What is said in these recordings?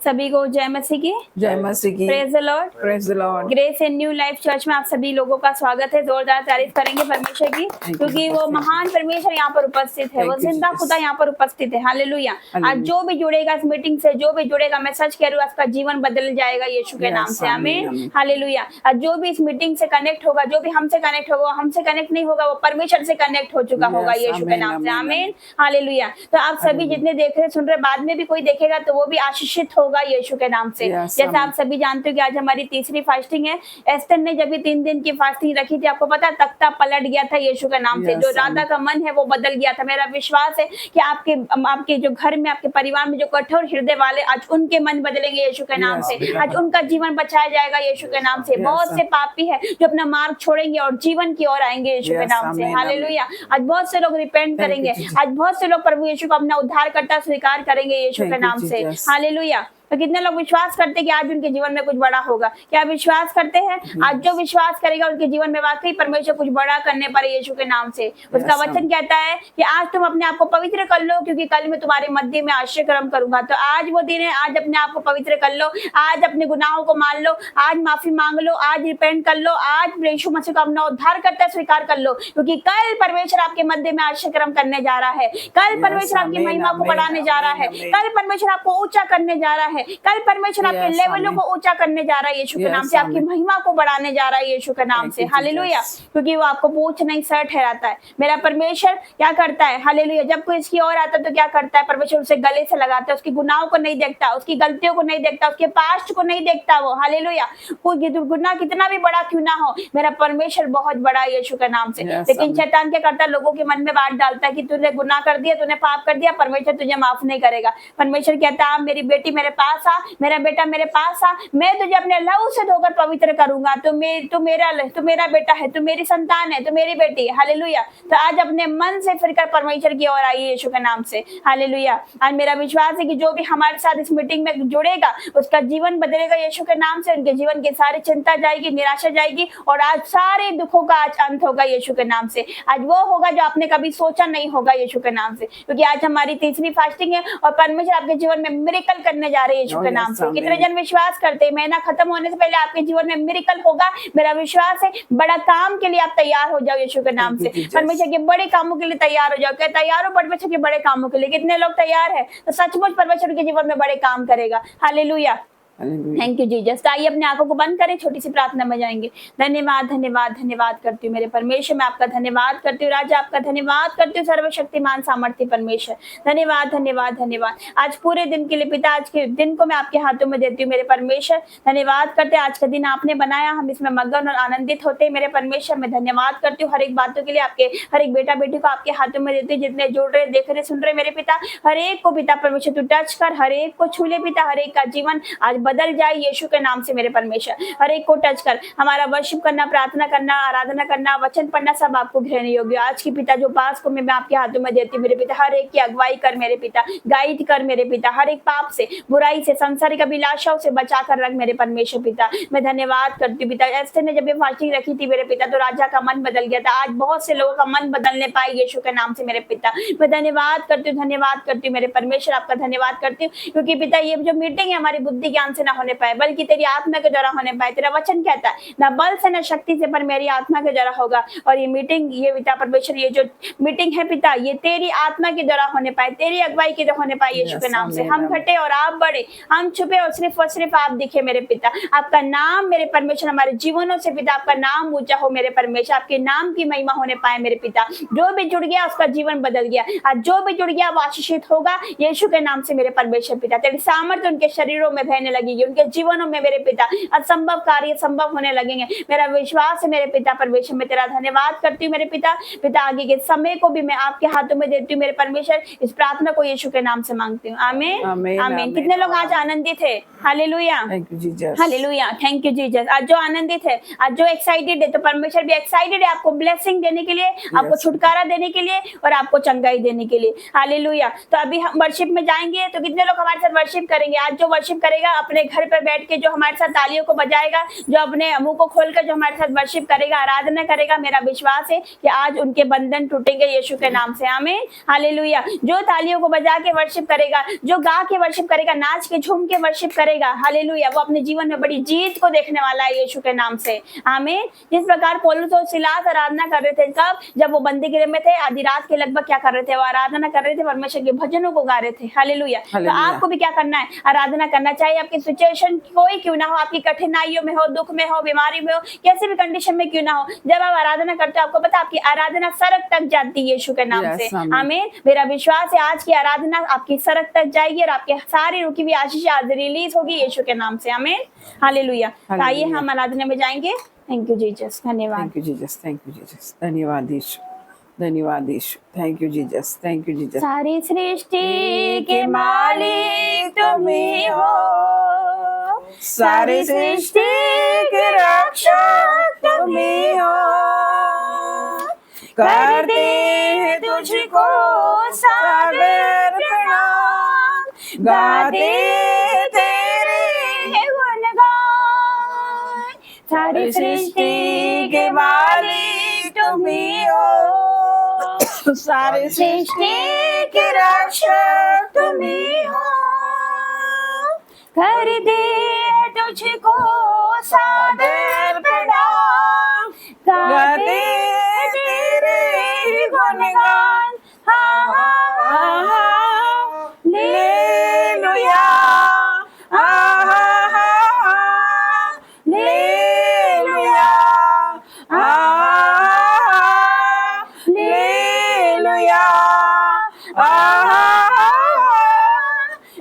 सभी को जय मसीह की। जय मसीह की। Praise the Lord. Praise the Lord. Grace and new life church में आप सभी लोगों का स्वागत है। जोरदार तारीफ करेंगे परमेश्वर की, क्योंकि वो महान परमेश्वर यहाँ पर उपस्थित है, वो जिंदा खुदा यहाँ पर उपस्थित है। हालेलुया। आज जो भी जुड़ेगा इस मीटिंग से, जो भी जुड़ेगा, मैं सच कह रही हूँ, उसका जीवन बदल जाएगा यीशु के नाम से। आमीन। हालेलुया। आज जो भी इस मीटिंग से कनेक्ट होगा, जो भी हमसे कनेक्ट होगा, हमसे कनेक्ट नहीं होगा, वो परमेश्वर से कनेक्ट हो चुका होगा यीशु के नाम से। आमीन। हालेलुया। तो आप सभी जितने देख रहे सुन रहे, बाद में भी कोई देखेगा तो वो भी आशीषित होगा यीशु के नाम से। जैसे आप सभी जानते हो कि आज हमारी तीसरी फास्टिंग है। एस्तर ने जब भी 3 दिन की फास्टिंग रखी थी, आपको पता तख्ता पलट गया था यीशु के नाम से। जो राधा का मन है वो बदल गया था। मेरा विश्वास है कि आपके जो घर में, आपके परिवार में जो कठोर हृदय वाले, आज उनके मन बदलेंगे यीशु के नाम से। आज उनका जीवन बचाया जाएगा यीशु के नाम से। बहुत से पापी है जो अपना मार्ग छोड़ेंगे और जीवन की ओर आएंगे यीशु के नाम से। हालेलुया। आज बहुत से लोग रिपेंट करेंगे। आज बहुत से लोग प्रभु यीशु को अपना उद्धारकर्ता स्वीकार करेंगे यीशु के नाम से। हालेलुया। तो कितने लोग विश्वास करते हैं कि आज उनके जीवन में कुछ बड़ा होगा? क्या विश्वास करते हैं? आज जो विश्वास करेगा उनके जीवन में वाकई परमेश्वर कुछ बड़ा करने पर यीशु के नाम से। उसका वचन कहता है कि आज तुम अपने आप को पवित्र कर लो, क्योंकि कल मैं तुम्हारे मध्य में आश्चर्य कर्म करूंगा। तो आज वो दिन है। आज अपने आप को पवित्र कर लो। आज अपने गुनाहों को मान लो। आज माफी मांग लो। आज रिपेंट कर लो। आज यीशु मसीह को अपना उद्धार करता स्वीकार कर लो, क्योंकि कल परमेश्वर आपके मध्य में आश्चर्य कर्म करने जा रहा है। कल परमेश्वर आपकी महिमा को बढ़ाने जा रहा है। कल परमेश्वर आपको ऊंचा करने जा रहा है। कल परमेश्वर आपके लेवलों को ऊंचा करने जा रहा है यीशु के नाम से। आपकी महिमा को बढ़ाने जा रहा है यीशु के नाम से। हालेलुया। क्योंकि वो आपको पूछ नहीं सर ठहराता है। मेरा परमेश्वर क्या करता है? हालेलुया। जब कोई इसकी ओर आता है तो क्या करता है? परमेश्वर उसे गले से लगाता है। उसकी गुनाहों को नहीं देखता, उसकी गलतियों को नहीं देखता, उसके पास्ट को नहीं देखता वो। हालेलुया। कोई गुनाह कितना भी बड़ा क्यों ना हो, मेरा परमेश्वर बहुत बड़ा है यीशु के नाम से। लेकिन शैतान क्या करता है? लोगों के मन में बात डालता है कि तूने गुनाह कर दिया, तूने पाप कर दिया, परमेश्वर तुझे माफ नहीं करेगा। परमेश्वर कहता है मेरी बेटी मेरे पास आ, मेरा बेटा मेरे पास आ, मैं तुझे अपने लहू से धोकर पवित्र करूंगा। तू मेरा बेटा है, तू मेरी संतान है, तू मेरी बेटी है। हालेलुया। तो आज अपने मन से फिरकर परमेश्वर की ओर आइए यीशु के नाम से। हालेलुया। आज मेरा विश्वास है कि जो भी हमारे साथ इस मीटिंग में जुड़ेगा उसका जीवन बदलेगा यीशु के नाम से। उनके जीवन की सारी चिंता जाएगी, निराशा जाएगी, और आज सारे दुखों का आज अंत होगा यीशु के नाम से। आज वो होगा जो आपने कभी सोचा नहीं होगा यीशु के नाम से, क्योंकि आज हमारी तीसरी फास्टिंग है और परमेश्वर आपके जीवन में मिरेकल करने जा रहे हैं यीशु के नाम से। कितने जन विश्वास करते हैं महीना खत्म होने से पहले आपके जीवन में मिरेकल होगा? मेरा विश्वास है बड़ा काम के लिए आप तैयार हो जाओ यीशु के नाम से। परमेश्वर के बड़े कामों के लिए तैयार हो जाओ। क्या तैयार हो परमेश्वर के बड़े कामों के लिए? कितने लोग तैयार है? तो सचमुच परमेश्वर के जीवन में बड़े काम करेगा। हालेलुया। Thank you Jesus. आइए अपने आंखों को बंद करें, छोटी सी प्रार्थना में जाएंगे। धन्यवाद धन्यवाद धन्यवाद करती हूँ मेरे परमेश्वर, मैं आपका धन्यवाद करती हूँ राजा, आपका धन्यवाद करती हूँ सर्वशक्तिमान सामर्थ्य परमेश्वर। धन्यवाद धन्यवाद धन्यवाद। आज पूरे दिन के लिए पिता, आज के दिन को मैं आपके हाथों में देती हूँ मेरे परमेश्वर। धन्यवाद करते आज का दिन आपने बनाया, हम इसमें मगन और आनंदित होते हैं मेरे परमेश्वर। मैं धन्यवाद करती हूँ हर एक बातों के लिए। आपके हर एक बेटा बेटी को आपके हाथों में देती हूँ, जितने जुड़ रहे, देख रहे, सुन रहे मेरे पिता, हर एक को पिता परमेश्वर तू टच कर, हर एक को छू ले पिता, हर एक का जीवन आज बदल जाए यीशु के नाम से मेरे परमेश्वर। हर एक को टच कर। हमारा वर्शिप करना, प्रार्थना करना, आराधना करना, वचन पढ़ना सब आपको ग्रहण योग्य। आज की पिता जो पास को मैं आपके हाथों में देती हूँ मेरे पिता, हर एक की अगुवाई कर मेरे पिता, गाइड कर मेरे पिता, हर एक पाप से, बुराई से, संसारिक अभिलाषाओं से बचा कर रख मेरे परमेश्वर पिता। मैं धन्यवाद करती हूँ पिता। एस्तर ने जब ये फास्टिंग रखी थी मेरे पिता, तो राजा का मन बदल गया था। आज बहुत से लोगों का मन बदलने पाए यीशु के नाम से मेरे पिता। मैं धन्यवाद करती हूँ, धन्यवाद करती हूँ मेरे परमेश्वर, आपका धन्यवाद करती हूँ, क्योंकि पिता ये जो मीटिंग है हमारी बुद्धि ज्ञान से ना होने पाए, बल्कि तेरी आत्मा के द्वारा होने पाए। तेरा वचन कहता है ना बल से ना शक्ति से, पर मेरी आत्मा के द्वारा होगा। और ये मीटिंग, ये पिता परमेश्वर, ये जो मीटिंग है पिता, ये तेरी आत्मा के द्वारा होने पाए, तेरी अगुवाई के द्वारा होने पाए यीशु के नाम से। हम घटे और आप बढ़े, हम छुपे और सिर्फ आप दिखे मेरे पिता। आपका नाम मेरे परमेश्वर हमारे जीवनों से पिता, आपका नाम ऊंचा हो मेरे परमेश्वर, आपके नाम की महिमा होने पाए मेरे पिता। जो भी जुड़ गया उसका जीवन बदल गया। आज जो भी जुड़ गया वो आशीषित होगा यीशु के नाम से मेरे परमेश्वर पिता। तेरी सामर्थ्य उनके शरीरों में बहने लगेगी, उनके जीवनों में मेरे पिता असंभव कार्य संभव होने लगेंगे। मेरा विश्वास है मेरे पिता परमेश्वर। मैं तेरा धन्यवाद करती हूँ मेरे पिता। पिता आगे के समय को भी मैं आपके हाथों में देती हूँ मेरे परमेश्वर। इस प्रार्थना को यीशु के नाम से मांगती हूँ, आमीन आमीन। कितने लोग आज आनंदित है? Hallelujah hallelujah. Thank you Jesus. आज जो आनंदित है, आज जो एक्साइटेड है, तो परमेश्वर भी एक्साइटेड है आपको ब्लेसिंग देने के लिए, आपको छुटकारा देने के लिए और आपको चंगाई देने के लिए। हालेलुया। तो अभी हम वर्शिप में जाएंगे, तो कितने लोग हमारे साथ वर्शिप करेंगे? आज जो वर्शिप करेगा अपने घर पर बैठ के जो हमारे साथ तालियों को बजाएगा, जो अपने मुंह को खोलकर जो हमारे साथ वर्शिप करेगा, आराधना करेगा, मेरा विश्वास है कि आज उनके बंधन टूटेंगे यीशु के नाम से। आमीन, हालेलुया। जो तालियों को बजा के वर्शिप करेगा, जो गा के वर्शिप करेगा, नाच के झूम के वर्शिप करेगा, हालेलुया, वो अपने जीवन में बड़ी जीत को देखने वाला है यीशु के नाम से। आमीन। जिस प्रकार पौलुस और सिलास आराधना कर रहे थे, कब? जब वो बंदी गृह में थे, आधी रात के लगभग क्या कर रहे थे? वो आराधना कर रहे थे, परमेश्वर के भजनों को गा रहे थे। हालेलुया। तो आपको भी क्या करना है? आराधना करना चाहिए। आपकी सिचुएशन कोई क्यों ना हो, आपकी कठिनाइयों में हो, दुख में हो, बीमारी में हो, कैसे भी कंडीशन में क्यों ना हो, जब आप आराधना करते हो, आपको पता आपकी आराधना सड़क तक जाती है यीशु के नाम से। आमीन। मेरा विश्वास है आज की आराधना आपकी सड़क तक जाएगी और आपके सारी रुकी हुई आशीष आज रिलीज होगी यीशु के नाम से। आमीन, हालेलुया। आइए हम आराधना में जाएंगे। थैंक यू जीसस, धन्यवाद। Thank you Jesus, thank you Jesus, धन्यवाद यीशु, धन्यवाद Yeshu, thank you Jesus, thank you Jesus. सारी सृष्टि के मालिक तुम ही हो, सारी सृष्टि के रक्षक तुम ही हो, करते हैं तुझको सादर प्रणाम, गाते तेरे गुणगान। सारी सृष्टि के मालिक तुम ही हो, सारी सृष्टि के रक्षक तुम ही हो, कर दे तुझको सादर प्रणाम, गाते तेरे गुणगान। Hallelujah, hallelujah, hallelujah,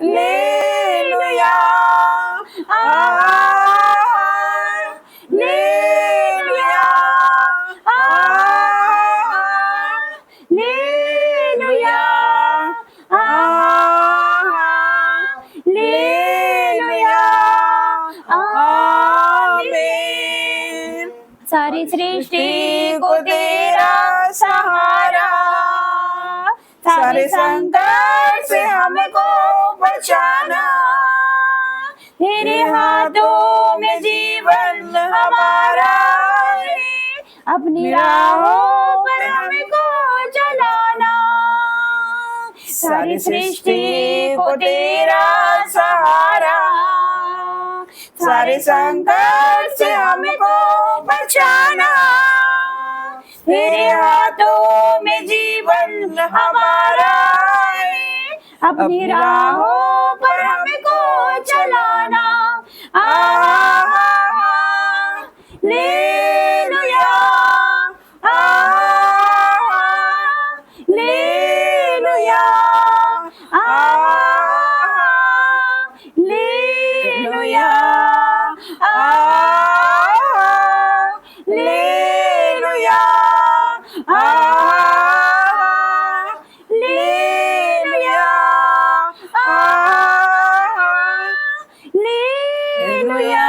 hallelujah, hallelujah, hallelujah, hallelujah, आमीन। सारी सृष्टि को तेरा सहारा, सारे संकट से हमको बचाना, तेरे हाथों में जीवन हमारा है, अपनी राहों पर हमको चलाना। सारी सृष्टि को तेरा सहारा, सारे संकट से हमको बचाना, तेरे हाथों में जीवन हमारा है, अपनी राहों पर हमको चलाना। Hallelujah, hallelujah, hallelujah, hallelujah, hallelujah, hallelujah,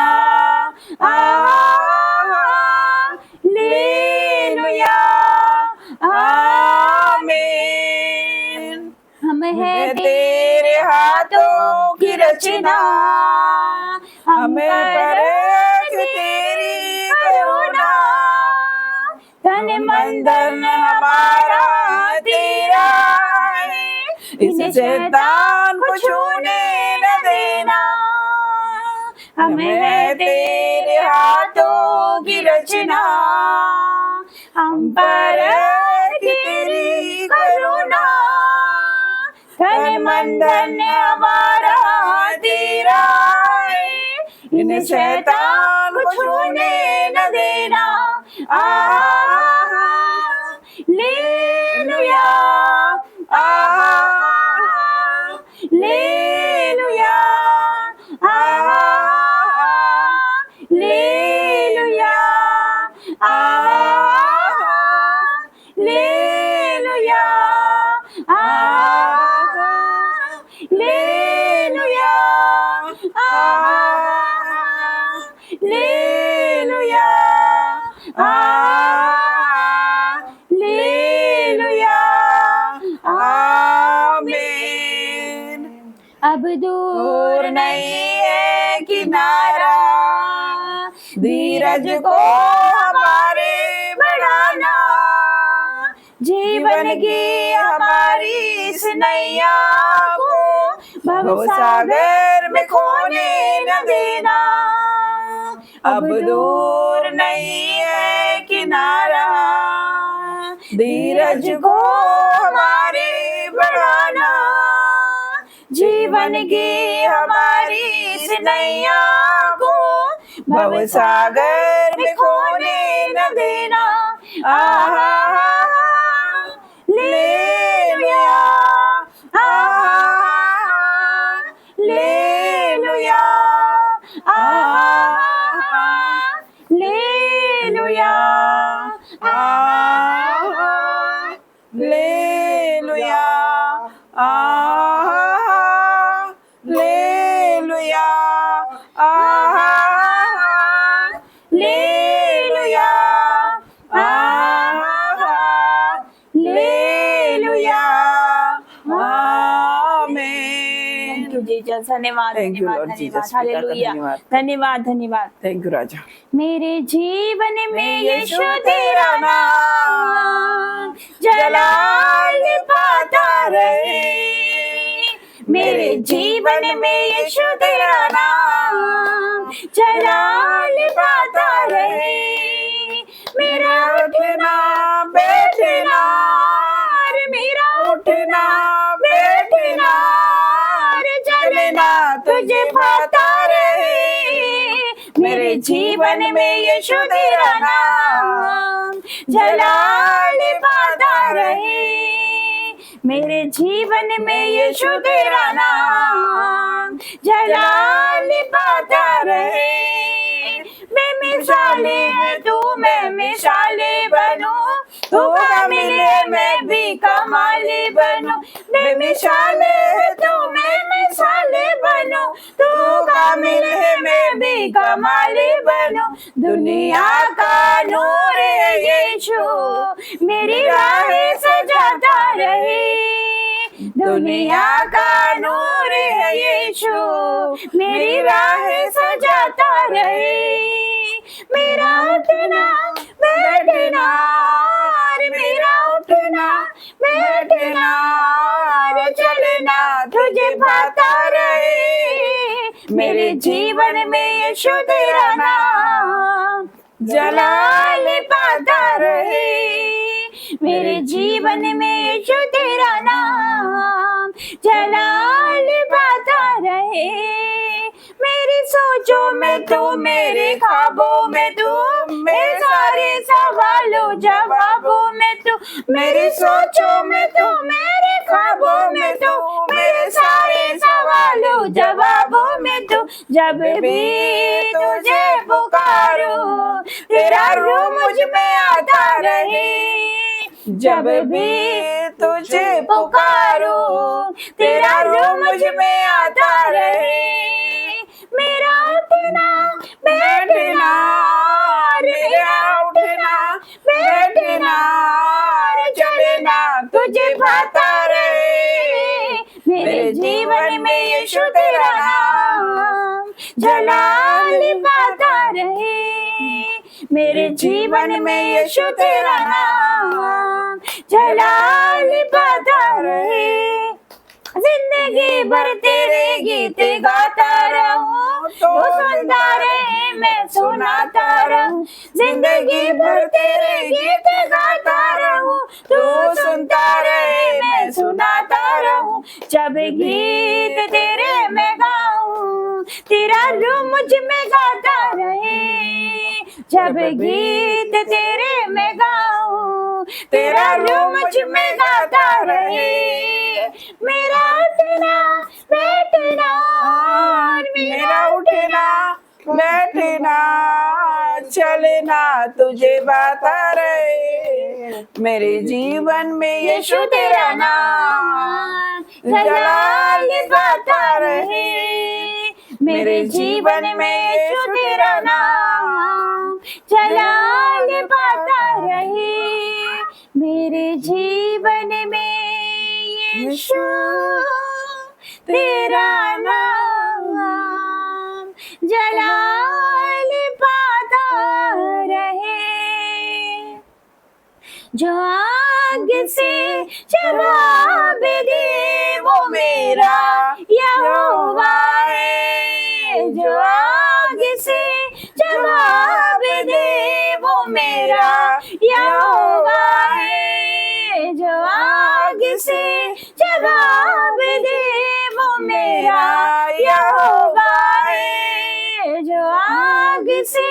hallelujah, आमीन। हम हैं तेरे हाथों की रचना, हम पर तेरी करुणा, तन मन धन हमारा तेरा है, इस शैतान को छूने न देना। हमें है तेरे हाथों की रचना, हम पर तेरी करुणा, तन मन धन हमारा तेरा है, इन शैतान को छूने न देना। Hallelujah, hallelujah, hallelujah, hallelujah, hallelujah, hallelujah, hallelujah, आमीन। अब दूर नहीं है किनारा, धीरज को हमारे बढ़ाना, जीवन की हमारी इस नैया को भवसागर में खोने न देना। अब दूर नहीं है किनारा, धीरज को हमारे बढ़ाना, जीवन की हमारी इस नैया को भवसागर में खोने न देना। आहा लेलुया, आहा लेलुया, आहा लेलुया, आहा लेलुया, आहा लेलुया, आहा लेलुया, आहा लेलुया, आमेन। थैंक यू जीसस, धन्यवाद Thank you, धन्यवाद Lord धन्यवाद, Jesus, पिता का हालेलुया, धन्यवाद। धन्यवाद धन्यवाद। थैंक यू राजा। मेरे जीवन में यीशु यीशु तेरा नाम जलाल पाता रहे। मेरे जीवन में यीशु तेरा नाम जलाल पाता रहे। मेरा उठना बैठना, मेरा उठना बैठना, चलना तुझे पाता रहे। मेरे जीवन में यीशु तेरा नाम जलाल पाता रहे। मेरे जीवन में यीशु तेरा नाम जलाल पाता रहे। मैं मिसाले है तू, मैं मिसाले बनूं, तू कामिल है मैं भी कमाले बनूं। मैं मिसाले है तू, मैं मिसाले बनूं, तू कामिल है मैं भी कमाले बनूं। दुनिया का नूर है यीशु, मेरी राहें सजाता रहे। दुनिया का नूर है यीशु, मेरी राहें सजाता रहे। मेरा उठना बैठना, मेरा उठना बैठना, चलना तुझे पाता रहे। मेरे जीवन में यीशु तेरा नाम जलाल पाता रहे। मेरे जीवन में यीशु तेरा नाम जलाल पाता रहे। मेरी सोचों में तू, मेरे ख्वाबों में तू, मेरे सारे सवालों जवाबों में तू। मेरी सोचों में तू, मेरे ख्वाबों में तू, मेरे सारे सवालों जवाबों में तू। जब भी तुझे पुकारो तेरा रूह मुझ में आता रहे। जब भी तुझे पुकारो तेरा रूह मुझ में आता रहे। मेरा उठना बैठना, मेरा उठना बैठना, चलना तुझे पाता रहे। मेरे जीवन में यीशु तेरा नाम जलाल पाता रहे। मेरे जीवन में यीशु तेरा नाम जलाल पाता रहे। जिंदगी भर तेरे गीत गाता रहूं, तो सुनता रहे मैं सुनाता रहूं। जिंदगी भर तेरे गीत गाता रहूं, तो सुनता रहे मैं सुनाता रहूं। जब गीत तेरे मैं गाऊं, तेरा रूह मुझ में गाता रहे। जब गीत तेरे मैं गाऊं, तेरा रूह मुझ में गाता रहे। मेरा उठना बैठना, मेरा उठना बैठना, चलना तुझे बाता रहे। मेरे जीवन में यीशु तेरा नाम जलाल पाता रहे। मेरे जीवन में यीशु तेरा नाम जलाल पाता रहे। मेरे जीवन में यीशु तेरा नाम जो आग से जवाब दे वो मेरा यहोवा है। जो आग से जवाब दे वो मेरा यहोवा है। जो आग से जवाब दे वो मेरा यहोवा है। जो आग से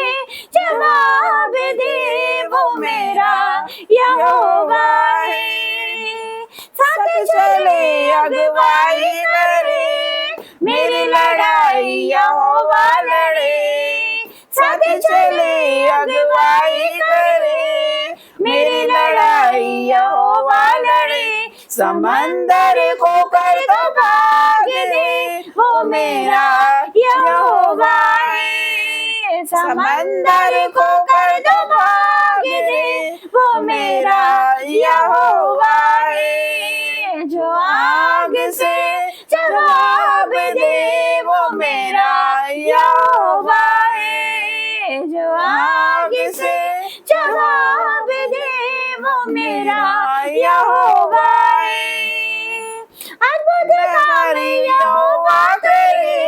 जवाब दे वो मेरा यहोवा है। साथ चले अगुवाई करे मेरी लड़ाई यहोवा लड़े। साथ चले अगुवाई करे मेरी लड़ाई यहोवा लड़े। समंदर को कर दो भाग दे वो मेरा यहोवा है। समंदर को कर दो भाग दे वो मेरा यहोवा है। जो आग से जवाब दे वो मेरा यहोवा है। जो आग से जवाब दे वो मेरा यहोवा है। अद्भुत कार्य यहोवा करे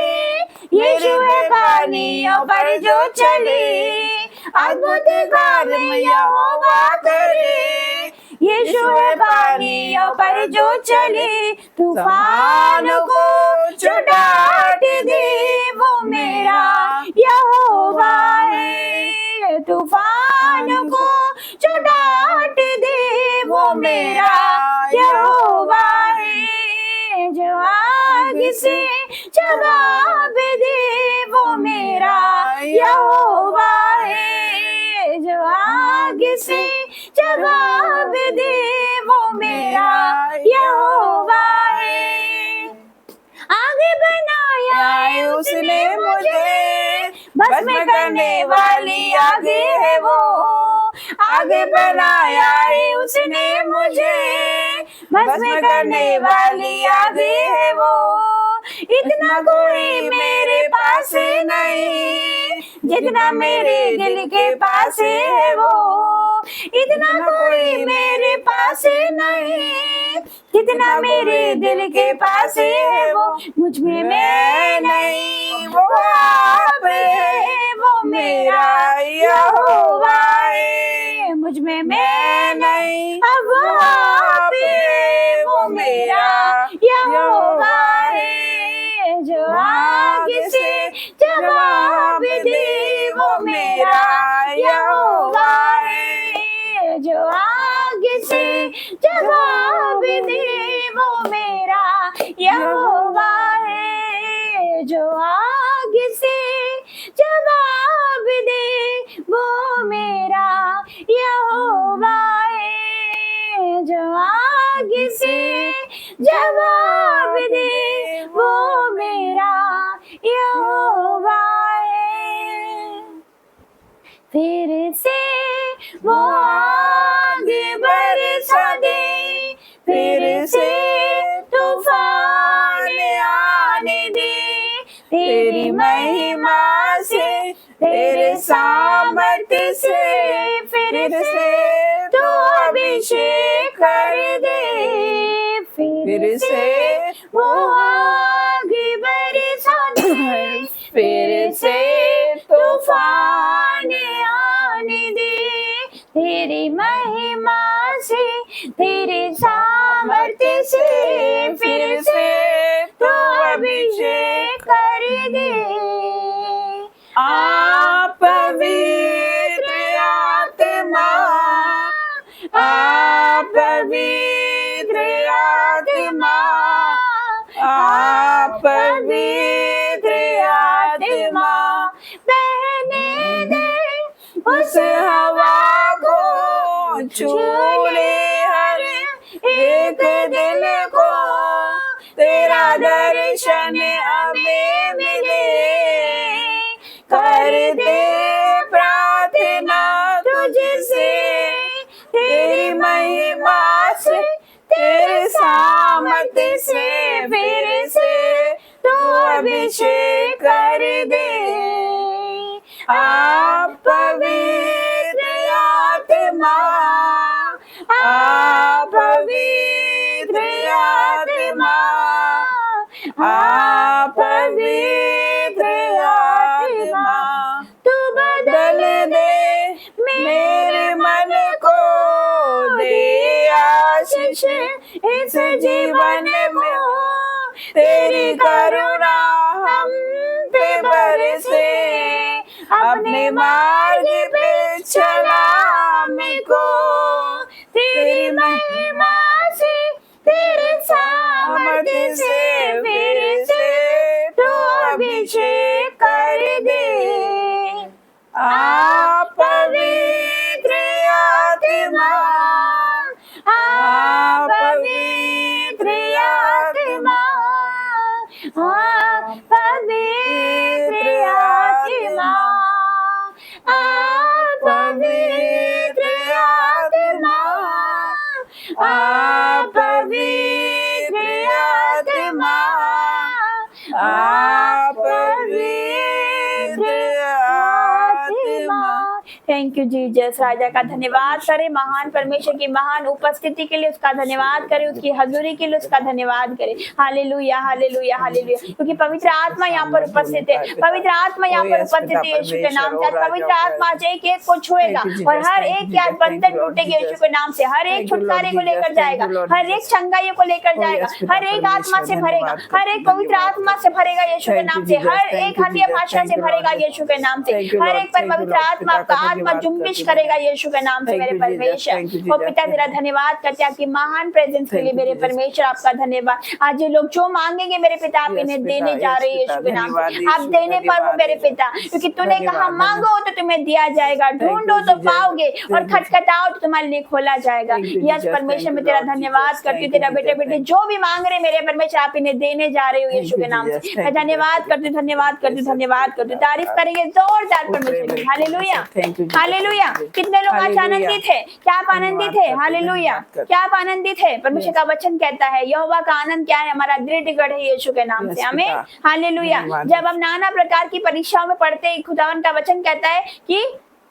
यीशु है पानियों पर जो चले। अद्भुत कार्य यहोवा करे यीशु है पानियों पर जो चले। तूफान को जो डांट दे वो मेरा यहोवा है। तूफान को जो डांट दे वो मेरा यहोवा है। जो आग से जवाब दे वो मेरा यहोवा है। जो आग से जवाब दे वो मेरा यहोवा है। आगे बनाया उसने मुझे बस में करने वाली आगे है वो। आगे बनाया है उसने मुझे बस में करने वाली आगे है वो। इतना कोई मेरे पास नहीं जितना मेरे दिल के पास है वो। इतना कोई मेरे पास नहीं जितना मेरे दिल के पास है वो। मुझ में मैं नहीं वो आप है वो मेरा यहोवा है। मुझ में मैं नहीं अब वो आप है वो मेरा यहोवा है। जो आग से जवाब दे वो मेरा यहोवा है। जो आग से जवाब दे वो मेरा यहोवा है। जो आग से जवाब दे वो मेरा यहोवा है। जो आग से जवाब दे वो मेरा यहोवा है। फिर से वो आग बरसा दे फिर से तूफान आने दे। तेरी महिमा से तेरे सामर्थ्य से फिर से तू अभिषेक कर दे। फिर से वो आग बरसा दे फिर से तूफान आने दे। तेरी महिमा से तेरे सामर्थ्य से फिर से तू अभिषेक कर दे। आप पवित्र आत्मा आप पवित्र आत्मा आप पवित्र आत्मा बहने दे उस हवा को छू ले हर एक दिल को। तेरा दर्शन हमें मिले कर दे प्रार्थना तुझसे। तेरी महिमा से तेरे सामर्थ्य से फिर से तू अभिषेक कर दे। आप पवित्र आत्मा इस जीवन में तेरी करुणा हम पे बरसे, अपने मार्ग पे चला हमको, तेरी महिमा से तेरे सामर्थ्य से फिर से तू अभिषेक कर दे। आप पवित्र आत्मा, आप पवित्र आत्मा, आप पवित्र आत्मा, आप पवित्र आत्मा, आप पवित्र आत्मा, आप पवित्र आत्मा। Thank you Jesus. राजा का धन्यवाद करें, महान परमेश्वर की महान उपस्थिति के लिए उसका धन्यवाद करें, उसकी हजूरी के लिए उसका धन्यवाद करें। हालेलुया हालेलुया हालेलुया, क्योंकि पवित्र आत्मा यहाँ पर उपस्थित है, पवित्र आत्मा यहाँ पर उपस्थित है यीशु के नाम से। पवित्र आत्मा आज एक एक को छुएगा और हर एक की आज बंधन टूटेगी यीशु के नाम से। हर एक छुटकारे को लेकर जाएगा, हर एक चंगाई को लेकर जाएगा, हर एक आत्मा से भरेगा, हर एक पवित्र आत्मा से भरेगा यीशु के नाम से, हर एक हदीय भाषा से भरेगा यीशु के नाम से, हर एक पर पवित्र आत्मा का आत्मा जुम्बिश करेगा यीशु के नाम से। मेरे परमेश्वर ओ पिता तेरा धन्यवाद करते हैं आपकी महान प्रेजेंस के लिए। मेरे परमेश्वर आपका धन्यवाद। आज ये लोग जो मांगेंगे मेरे पिता आप इन्हें देने जा रहे हैं यीशु के नाम से। आप देने पर हो मेरे पिता, क्योंकि तूने कहा मांगो तो तुम्हें दिया जाएगा, ढूंढो तो पाओगे और खटखटाओ तो तुम्हारे लिए खोला जाएगा। यस परमेश्वर मैं तेरा धन्यवाद करती हूँ। तेरा बेटे बेटे जो भी मांग रहे मेरे परमेश्वर आप इन्हें देने जा रहे हो यीशु के नाम से। मैं धन्यवाद करती हूँ, धन्यवाद करती हूँ, धन्यवाद करती हूँ। तारीफ करेंगे जोरदार परमेश्वर की। Hallelujah hallelujah. कितने लोग आज आनंदित है? क्या आप आनंदित है? हालेलुया। क्या आप आनंदित है? परमेश्वर का वचन कहता है यहोवा का आनंद क्या है? हमारा दृढ़ गढ़ है यीशु के नाम से। आमीन हालेलुया। जब हम नाना प्रकार की परीक्षाओं में पढ़ते हैं, खुदावन का वचन कहता है कि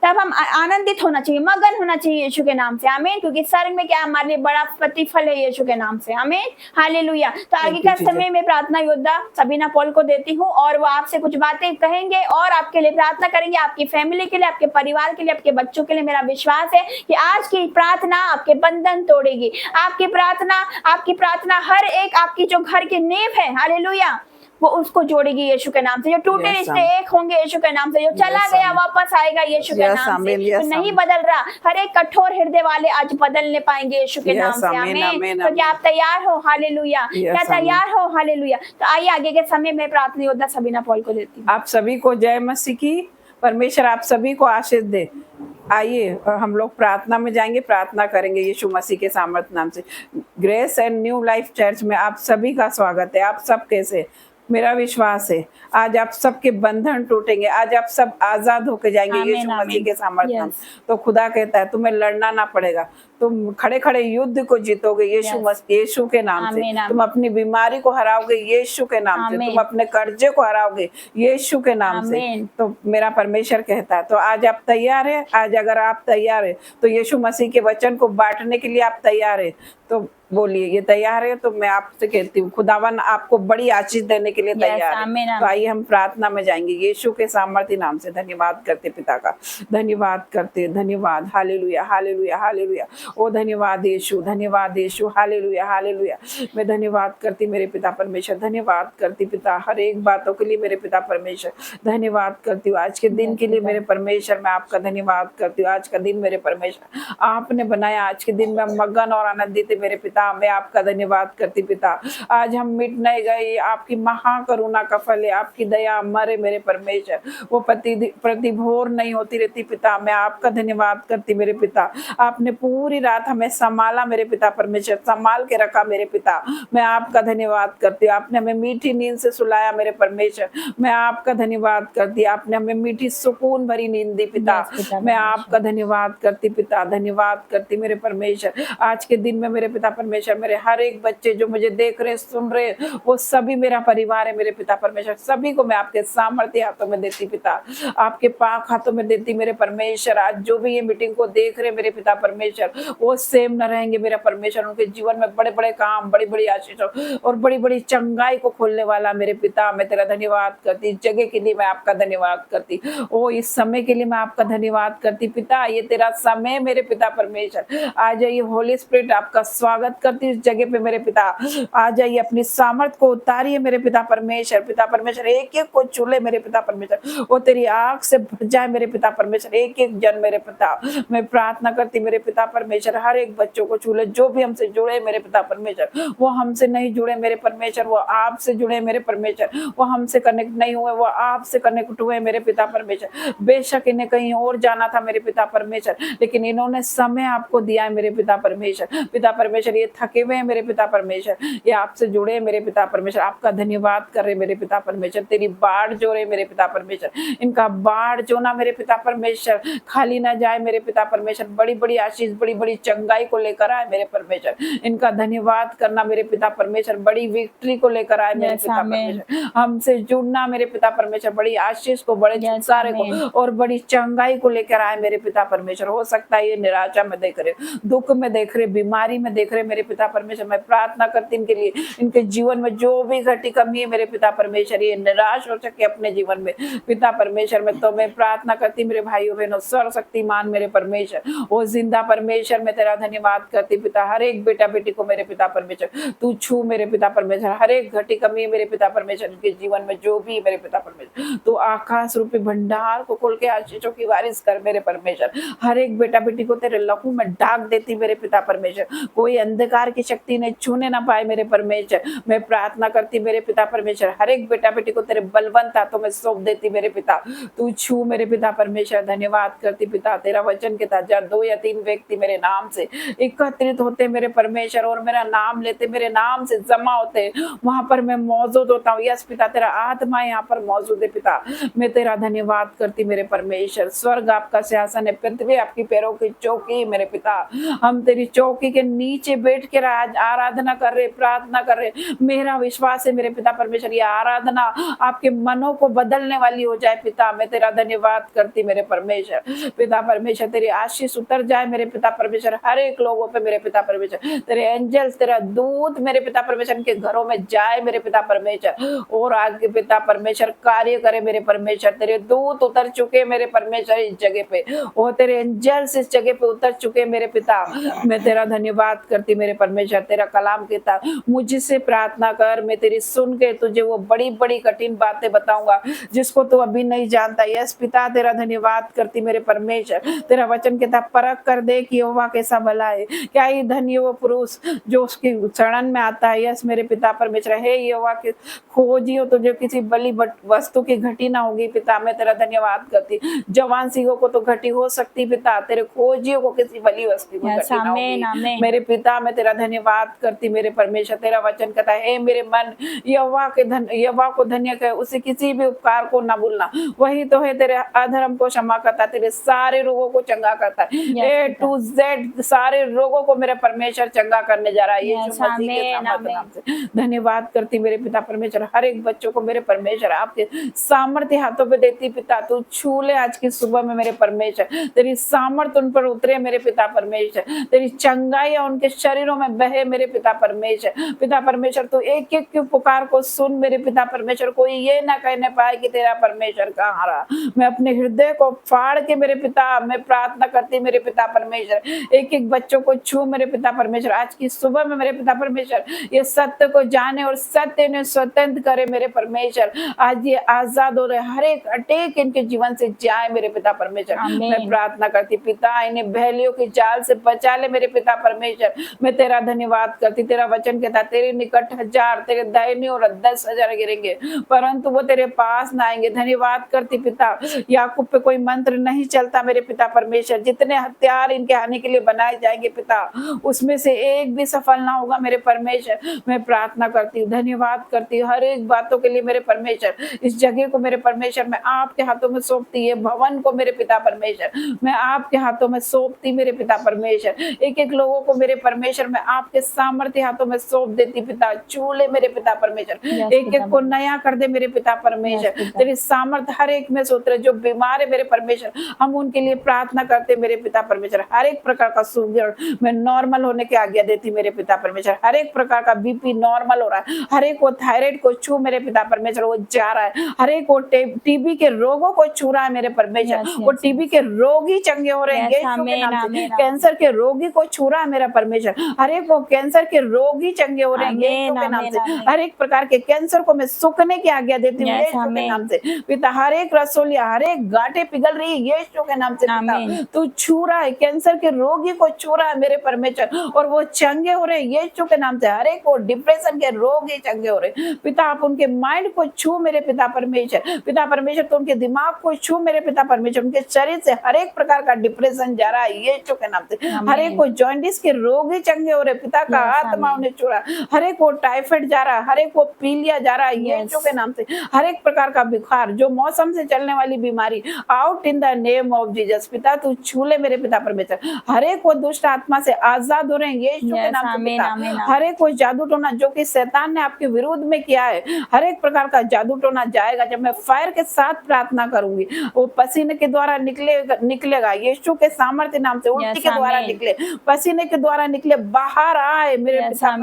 तब हम आनंदित होना चाहिए, मगन होना चाहिए यीशु के नाम से। आमीन। क्योंकि स्वर्ग में क्या हमारे लिए बड़ा प्रतिफल है यीशु के नाम से। आमीन हालेलुया। तो आगे का समय में प्रार्थना योद्धा सबीना पॉल को देती हूँ और वो आपसे कुछ बातें कहेंगे और आपके लिए प्रार्थना करेंगे, आपकी फैमिली के लिए, आपके परिवार के लिए, आपके बच्चों के लिए। मेरा विश्वास है कि आज की प्रार्थना आपके बंधन तोड़ेगी। आपकी प्रार्थना हर एक आपकी जो घर की नींव है हालेलुया वो उसको जोड़ेगी यीशु के नाम से। जो टूटे रिश्ते एक होंगे यीशु के नाम से। जो चला गया वापस आएगा यीशु के नाम से। तो नहीं बदल रहा, हर एक कठोर हृदय वाले आज बदलने पाएंगे यीशु के नाम से। आमीन। तो क्या आप तैयार हो? हालेलुया। क्या तैयार हो? हालेलुया। तो आइए आगे के समय में प्रार्थना योद्धा सबीना पॉल को देती हूँ। आप सभी को जय मसीह की। परमेश्वर आप सभी को आशीष दे। आइए हम लोग प्रार्थना में जाएंगे, प्रार्थना करेंगे यीशु मसीह के सामर्थ्य नाम से। Grace and new life church में आप सभी का स्वागत है। आप सब कैसे? मेरा विश्वास है आज आप सबके बंधन टूटेंगे, आज आप सब आजाद होके जाएंगे यीशु मसीह के सामर्थ्य नाम। तो खुदा कहता है तुम्हें लड़ना ना पड़ेगा, तुम खड़े खड़े युद्ध को जीतोगे यीशु के नाम से। तुम अपनी बीमारी को हराओगे यीशु के नाम से। तुम अपने कर्जे को हराओगे यीशु के नाम से। तो मेरा परमेश्वर कहता है। तो आज आप तैयार है? आज अगर आप तैयार है तो यीशु मसीह के वचन को बांटने के लिए आप तैयार है तो बोलिए ये तैयार है। तो मैं आपसे कहती हूँ खुदावन आपको बड़ी आशीष देने के लिए तैयार है। तो आइए हम प्रार्थना में जाएंगे यीशु के सामर्थ्य नाम से। धन्यवाद करते पिता का, धन्यवाद करते, धन्यवाद। Hallelujah hallelujah hallelujah. ओ धन्यवाद यीशु, धन्यवाद यीशु। Hallelujah hallelujah. मैं धन्यवाद करती मेरे पिता परमेश्वर, धन्यवाद करती पिता हर एक बातों के लिए मेरे पिता परमेश्वर। धन्यवाद करती हूँ आज के दिन के लिए मेरे परमेश्वर। मैं आपका धन्यवाद करती हूँ। आज का दिन मेरे परमेश्वर आपने बनाया, आज के दिन में मगन और आनंदित मेरे पिता। मैं आपका धन्यवाद करती पिता। आज हम मिट नहीं गए, आपकी महाकरुणा का फल है, आपकी दया अमर है मेरे परमेश्वर। वो प्रतिभोर नहीं होती रहती पिता। मैं आपका धन्यवाद करती मेरे पिता। आपने पूरी रात हमें संभाला मेरे पिता परमेश्वर, संभाल के रखा मेरे पिता। मैं आपका धन्यवाद करती हूँ। आपने हमें मीठी नींद से सुलाया मेरे परमेश्वर। मैं आपका धन्यवाद करती। आपने हमें मीठी सुकून भरी नींद दी पिता। मैं आपका धन्यवाद करती पिता, धन्यवाद करती मेरे परमेश्वर। आज के दिन में मेरे पिता परमेश्वर मेरे हर एक बच्चे जो मुझे देख रहे सुन रहे वो सभी मेरा परिवार है मेरे पिता परमेश्वर। सभी को मैं आपके सामर्थ्य हाथों में देती पिता, आपके पाक हाथों में देती मेरे परमेश्वर। आज जो भी ये मीटिंग को देख रहे मेरे पिता परमेश्वर वो सेम न रहेंगे मेरा परमेश्वर। उनके जीवन में बड़े बड़े काम, बड़ी बड़ी आशीष और बड़ी बड़ी चंगाई को खोलने वाला मेरे पिता। मैं तेरा धन्यवाद करती। इस जगह के लिए मैं आपका धन्यवाद करती। ओ इस समय के लिए मैं आपका धन्यवाद करती पिता। ये तेरा समय मेरे पिता परमेश्वर। आज ये होली स्पिरिट आपका स्वागत करती हूँ इस जगह पे मेरे पिता, आ जाइए, अपनी सामर्थ को उतारिए मेरे पिता परमेश्वर। पिता परमेश्वर एक एक को छू ले मेरे पिता परमेश्वर, वो तेरी आँख से भर जाए मेरे पिता परमेश्वर, एक एक जन मेरे पिता। मैं प्रार्थना करती मेरे पिता परमेश्वर, हर एक बच्चों को छू ले, जो भी हमसे जुड़े मेरे पिता परमेश्वर, वो हमसे नहीं जुड़े मेरे परमेश्वर, वो आपसे जुड़े मेरे परमेश्वर, वो हमसे कनेक्ट नहीं हुए, वो आपसे कनेक्ट हुए मेरे पिता परमेश्वर। बेशक इन्हें कहीं और जाना था मेरे पिता परमेश्वर, लेकिन इन्होंने समय आपको दिया है मेरे पिता परमेश्वर। पिता परमेश्वर ये थके हुए हैं मेरे पिता परमेश्वर, ये आपसे जुड़े मेरे पिता परमेश्वर, आपका धन्यवाद कर रहे मेरे पिता परमेश्वर। तेरी बाढ़ जो रहे मेरे पिता परमेश्वर, इनका बाढ़ जो ना मेरे पिता परमेश्वर खाली ना जाए मेरे पिता परमेश्वर, बड़ी बड़ी आशीष, बड़ी बड़ी चंगाई को लेकर आए मेरे परमेश्वर। इनका धन्यवाद करना मेरे पिता परमेश्वर, बड़ी विक्ट्री को लेकर आए मेरे पिता परमेश्वर। हमसे जुड़ना मेरे पिता परमेश्वर, बड़ी आशीष को, बड़े छुटकारे को और बड़ी चंगाई को लेकर आए मेरे पिता परमेश्वर। हो सकता है ये निराशा में देख रहे, दुख में देख रहे, बीमारी में देख रहे मेरे पिता परमेश्वर, मैं प्रार्थना करती इनके लिए, इनके जीवन में जो भी घटी कमी है मेरे पिता परमेश्वर, ये निराश हो सके अपने जीवन में पिता परमेश्वर में, तो मैं प्रार्थना करती मेरे भाइयों बहनों, सर्वशक्तिमान मेरे परमेश्वर, वो जिंदा परमेश्वर, मैं तेरा धन्यवाद करती पिता। हर एक बेटा बेटी को मेरे पिता परमेश्वर तू छू मेरे पिता परमेश्वर, हर एक घटी कमी मेरे पिता परमेश्वर इनके जीवन में जो भी मेरे पिता परमेश्वर, तू आकाश रूपी भंडार को खोल के आशीषों की वारिस कर मेरे परमेश्वर। हर एक बेटा बेटी को तेरे लहू में ढाक देती मेरे पिता परमेश्वर, कोई अंधकार की शक्ति ने छूने ना पाए मेरे परमेश्वर। मैं प्रार्थना करती मेरे पिता परमेश्वर, हर एक बेटा बेटी को तेरे बलवंत हाथों में सौंप देती मेरे पिता, तू छू मेरे पिता परमेश्वर। धन्यवाद करती पिता, तेरा वचन के था जहाँ 2 या 3 व्यक्ति मेरे नाम से एकत्रित होते मेरे परमेश्वर और मेरा नाम लेते, मेरे नाम से जमा होते, वहां पर मैं मौजूद होता हूँ। यस पिता, तेरा आत्मा यहाँ पर मौजूद है पिता, मैं तेरा धन्यवाद करती मेरे परमेश्वर। स्वर्ग आपका सिंहासन है, पृथ्वी आपकी पैरों की चौकी मेरे पिता, हम तेरी चौकी के नीचे बैठ के आराधना कर रहे, प्रार्थना कर रहे। मेरा विश्वास है मेरे पिता परमेश्वर, ये आराधना आपके मनों को बदलने वाली हो जाए पिता, मैं तेरा धन्यवाद करती मेरे परमेश्वर। पिता परमेश्वर तेरी आशीष उतर जाए मेरे पिता परमेश्वर, हर एक लोगों पे मेरे पिता परमेश्वर, तेरे एंजल्स, तेरा दूत मेरे पिता परमेश्वर के घरों में जाए मेरे पिता परमेश्वर, और आगे पिता परमेश्वर कार्य करे मेरे परमेश्वर। तेरे दूत उतर चुके मेरे परमेश्वर इस जगह पे, और तेरे एंजल्स इस जगह पे उतर चुके मेरे पिता, मैं तेरा धन्यवाद करती मेरे परमेश्वर। तेरा कलाम कहता मुझसे प्रार्थना कर, मैं तेरी सुन के तुझे वो बड़ी बड़ी कठिन बातें बताऊंगा जिसको तू अभी नहीं जानता। यस पिता, तेरा धन्यवाद करती मेरे परमेश्वर। तेरा वचन कहता परख कर दे कि यहोवा कैसा भला है, क्या ही धन्य वो पुरुष जो उसकी शरण में आता है। यस मेरे पिता परमेश्वर, हे यहोवा के खोजियो तुझे किसी बलि वस्तु की घटी ना होगी पिता, मैं तेरा धन्यवाद करती। जवान सिंहों को तो घटी हो सकती पिता, तेरे खोजियों को किसी बलि वस्तु की घटी ना होगी मेरे पिता, मैं तेरा धन्यवाद करती मेरे परमेश्वर। तेरा वचन कहता है हे मेरे मन यहोवा को धन्य कर, उसे किसी भी उपकार को ना भूलना, वही तो है तेरे अधर्म को क्षमा करता, तेरे सारे रोगों को चंगा करता है। A to Z सारे रोगों को मेरे परमेश्वर चंगा करने जा रहा है यीशु मसीह के सामर्थ्य नाम से। धन्यवाद करती मेरे पिता परमेश्वर, हर एक बच्चों को मेरे परमेश्वर आपके सामर्थ्य हाथों पे देती पिता, तू छू ले आज की सुबह में मेरे परमेश्वर, तेरी सामर्थ उन पर उतरे मेरे पिता परमेश्वर, तेरी चंगाई उनके शरीरों में बहे मेरे पिता परमेश्वर। पिता परमेश्वर तू एक एक की पुकार को सुन मेरे पिता परमेश्वर, कोई ये ना कहने पाए कि तेरा परमेश्वर कहाँ रहा। मैं अपने हृदय को फाड़ के मेरे पिता मैं प्रार्थना करती मेरे पिता परमेश्वर, एक एक बच्चों को छू मेरे पिता परमेश्वर, आज की सुबह में मेरे पिता परमेश्वर ये सत्य को जाने और सत्य ने स्वतंत्र करे मेरे परमेश्वर। आज ये आजाद हो रहे, हर एक अटैक इनके जीवन से जाए मेरे पिता परमेश्वर। मैं प्रार्थना करती पिता इन्हें बहलियों की जाल से बचा ले मेरे पिता परमेश्वर, मैं तेरा धन्यवाद करती। तेरा वचन कहता तेरे निकट 1000 तेरे दाहिने और 10,000 गिरेंगे परंतु वो तेरे पास ना आएंगे। धन्यवाद करती पिता, याकूब पे कोई मंत्र नहीं चलता मेरे पिता परमेश्वर, जितने हथियार इनके आने के लिए बनाए जाएंगे पिता उसमें से एक भी सफल ना होगा मेरे परमेश्वर। मैं प्रार्थना करती हूँ, धन्यवाद करती हूँ हर एक बातों के लिए मेरे परमेश्वर। इस जगह को मेरे परमेश्वर मैं आपके हाथों में सौंपती, ये भवन को मेरे पिता परमेश्वर मैं आपके हाथों में सौंपती मेरे पिता परमेश्वर। एक एक लोगों को मेरे परमेश्वर मैं आपके सामर्थ्य हाथों में सौंप देती पिता, चूले मेरे पिता परमेश्वर, एक एक को नया कर दे मेरे पिता परमेश्वर। तेरी सामर्थ्य हर एक में से उतरे, जो बीमार है मेरे परमेश्वर हम उनके लिए प्रार्थना करते मेरे पिता परमेश्वर। हर एक प्रकार का शुगर मैं नॉर्मल होने की आज्ञा देती मेरे पिता परमेश्वर। हर एक प्रकार का बीपी नॉर्मल हो रहा है, हर एक को थायराइड को छू मेरे पिता परमेश्वर वो जा रहा है, हर एक को टीबी के रोगों को छू रहा है मेरे परमेश्वर, वो टीबी के रोगी चंगे हो रहे हैं, कैंसर के रोगी को छू रहा है मेरा परमेश्वर। हर एक वो कैंसर के रोग ही चंगे हो रहे हैं यीशु के नाम से। हर एक प्रकार के कैंसर को मैं सूखने की आज्ञा देती हूँ यीशु के नाम से। पिता हर एक रसोलिया, हर एक गांठें पिघल रही है यीशु के नाम से। पिता तू छू रहा है, कैंसर के रोगी को छू रहा है मेरे परमेश्वर, और वो चंगे हो रहे हैं यीशु के नाम से। हर एक को डिप्रेशन के रोग ही चंगे हो रहे हैं। पिता आप उनके माइंड को छू मेरे पिता परमेश्वर। पिता परमेश्वर तो उनके दिमाग को छू मेरे पिता परमेश्वर। उनके शरीर से हर एक प्रकार का डिप्रेशन जा रहा है यीशु के नाम से। हर एक को जॉइंटिस के रोग ही चंगे हो रहे। पिता का आत्मा उन्हें छू रहा। हर एक को टाइफाइड जा रहा है, हर एक को पीलिया जा रहा है यीशु के नाम से। हर एक प्रकार का बुखार, जो मौसम से चलने वाली बीमारी, out in the name of Jesus. पिता तू छू ले मेरे पिता परमेश्वर। हर एक को दुष्ट आत्मा से आजाद हो रहे हैं यीशु के नाम से। पिता हर एक को जादू टोना जो कि शैतान ने आपके विरोध में किया है, हर एक प्रकार का जादू टोना जाएगा। जब मैं फायर के साथ प्रार्थना करूंगी, वो पसीने के द्वारा निकलेगा यीशु के सामर्थ्य नाम से। उल्टी के द्वारा निकले, पसीने के द्वारा निकले, बाहर आए मेरे पिता।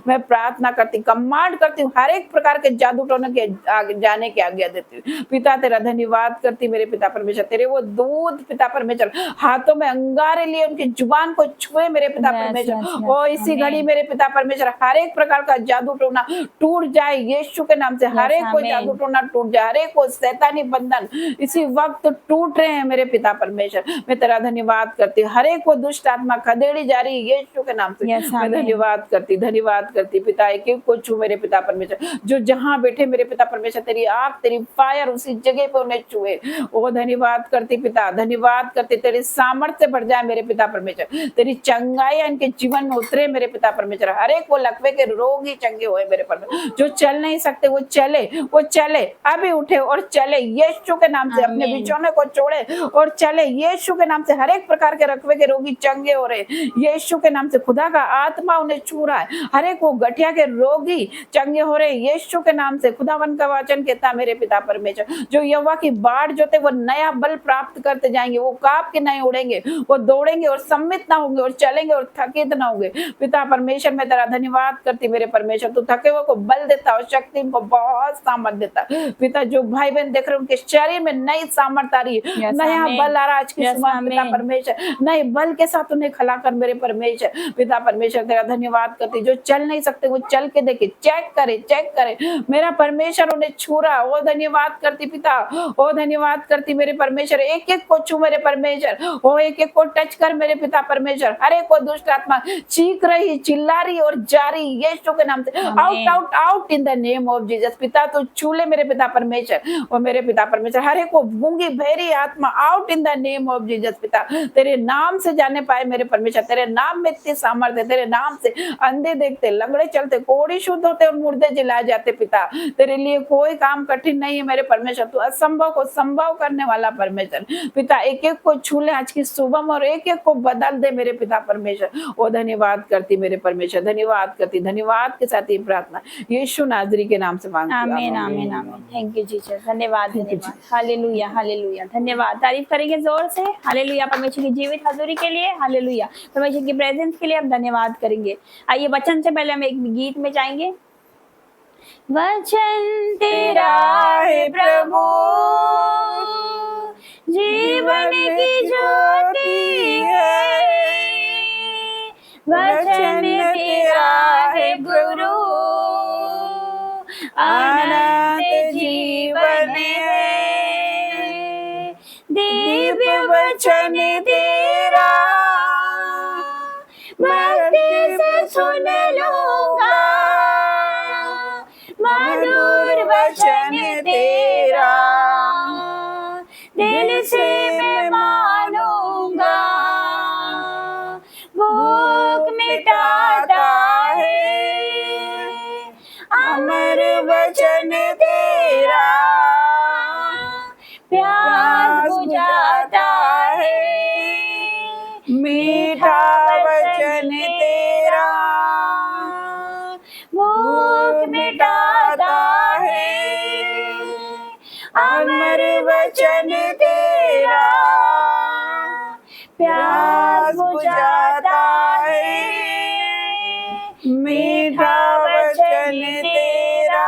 मैं प्रार्थना करती, कमांड करती हूँ, हर एक प्रकार के जादू टोने के जाने की आज्ञा देती हूँ। पिता तेरा धन्यवाद करती मेरे पिता परमेश्वर। तेरे वो दूध पिता परमेश्वर हाथों में अंगारे लिए उनकी जुबान को छुए मेरे पिता परमेश्वर। ओ इसी घड़ी मेरे पिता परमेश्वर हर एक प्रकार का जादू टोना टूट जाए यीशु के नाम से। हर एक को जादू टोना टूट जाए, हर एक को शैतानी बंधन इसी वक्त टूट रहे हैं मेरे पिता परमेश्वर। मैं तेरा धन्यवाद करती हूँ। हर एक को दुष्ट आत्मा खदेड़ी जा रही है यीशु के नाम से। मैं धन्यवाद करती पिता। एक एक को छू मेरे पिता परमेश्वर, जो जहां बैठे मेरे पिता परमेश्वर तेरी आग तेरी फायर उसी जगह पे उन्हें छुए। वो धन्यवाद करती पिता, धन्यवाद करती। तेरी सामर्थ्य बढ़ जाए मेरे पिता परमेश्वर। तेरी चंगाई इनके जीवन में उतरे मेरे पिता परमेश्वर। हर एक को लकवे के रोग ही चंगे हुए मेरे परमेश्वर। जो चल नहीं सकते वो चले अभी उठे और चले यीशु के नाम से। अपने बिछौने को छोड़े और चले यीशु के नाम से। हर एक प्रकार के रखवे के रोगी चंगे हो रहे यीशु के नाम से। खुदा का आत्मा उन्हें छू रहा है। हर एक को गठिया के रोगी चंगे हो रहे यीशु के नाम से। खुदावन का वचन कहता मेरे पिता परमेश्वर, जो यहोवा की बाढ़ जो थे वो नया बल प्राप्त करते जाएंगे। वो कांप के नहीं उड़ेंगे, वो दौड़ेंगे और सम्मित ना होंगे, और चलेंगे और थकित ना होंगे। पिता परमेश्वर मैं तेरा धन्यवाद करती मेरे परमेश्वर। तू थके हुए को बल देता और शक्ति को बहुत सामर्थ देता। पिता जो भाई बहन देख रहे उनके शरीर में नई सामर्थ आ रही है, नया बल आ रहा आज की सुबह पिता परमेश्वर। नए बल के साथ उन्हें खड़ा कर मेरे परमेश्वर। पिता परमेश्वर तेरा धन्यवाद करती। जो चल नहीं सकते वो चल के देखे, चेक करे मेरा परमेश्वर उन्हें छू रहा। वो धन्यवाद करती पिता, वो धन्यवाद करती मेरे परमेश्वर। एक एक को छू मेरे परमेश्वर, वो एक एक को टच कर मेरे पिता परमेश्वर। हर एक को दुष्ट आत्मा चीख रही, चिल्ला रही और जा रही यीशु के नाम से। Out out out in the name of Jesus. पिता तो छू ले मेरे पिता परमेश्वर, और मेरे पिता परमेश्वर हर एक को गूंगी बहरी आत्मा out in the name of Jesus. पिता तेरे नाम से जाने पाए मेरे परमेश्वर। तेरे नाम में इतनी सामर्थ्य है। तेरे नाम से अंधे देखते, लंगड़े चलते, कोढ़ी शुद्ध होते और मुर्दे जिलाए जाते। पिता तेरे लिए कोई काम कठिन नहीं है मेरे परमेश्वर। तू असंभव को संभव करने वाला परमेश्वर। पिता एक एक को छू ले आज की सुबह में, और एक एक को बदल दे मेरे पिता परमेश्वर। वो धन्यवाद करती मेरे परमेश्वर, धन्यवाद करती। धन्यवाद के साथ ही प्रार्थना यीशु नाजरी के नाम से मांगती हूं। आमीन आमीन आमीन। Thank you Jesus. धन्यवाद हालेलुया हालेलुया। धन्यवाद। तारीफ करेंगे जोर से हालेलुया परमेश्वर की जीवित हजूरी के लिए। हालेलुया परमेश्वर की प्रेजेंस के लिए हम धन्यवाद करेंगे। आइए वचन से पहले हम एक गीत में जाएंगे। वचन तेरा है प्रभु, जीवन की ज्योति है। वचन तेरा है गुरु, अनंत जीवन है। दिव्य वचन तेरा भक्ति से सुन लूंगा। मधुर वचन तेरा दिल से मैं मानूंगा। भूख मिटाता है अमर वचन तेरा, प्यास बुझाता है मीठा वचन तेरा, भूख मिटाता है अमर वचन तेरा, प्यास बुझाता है मीठा वचन तेरा।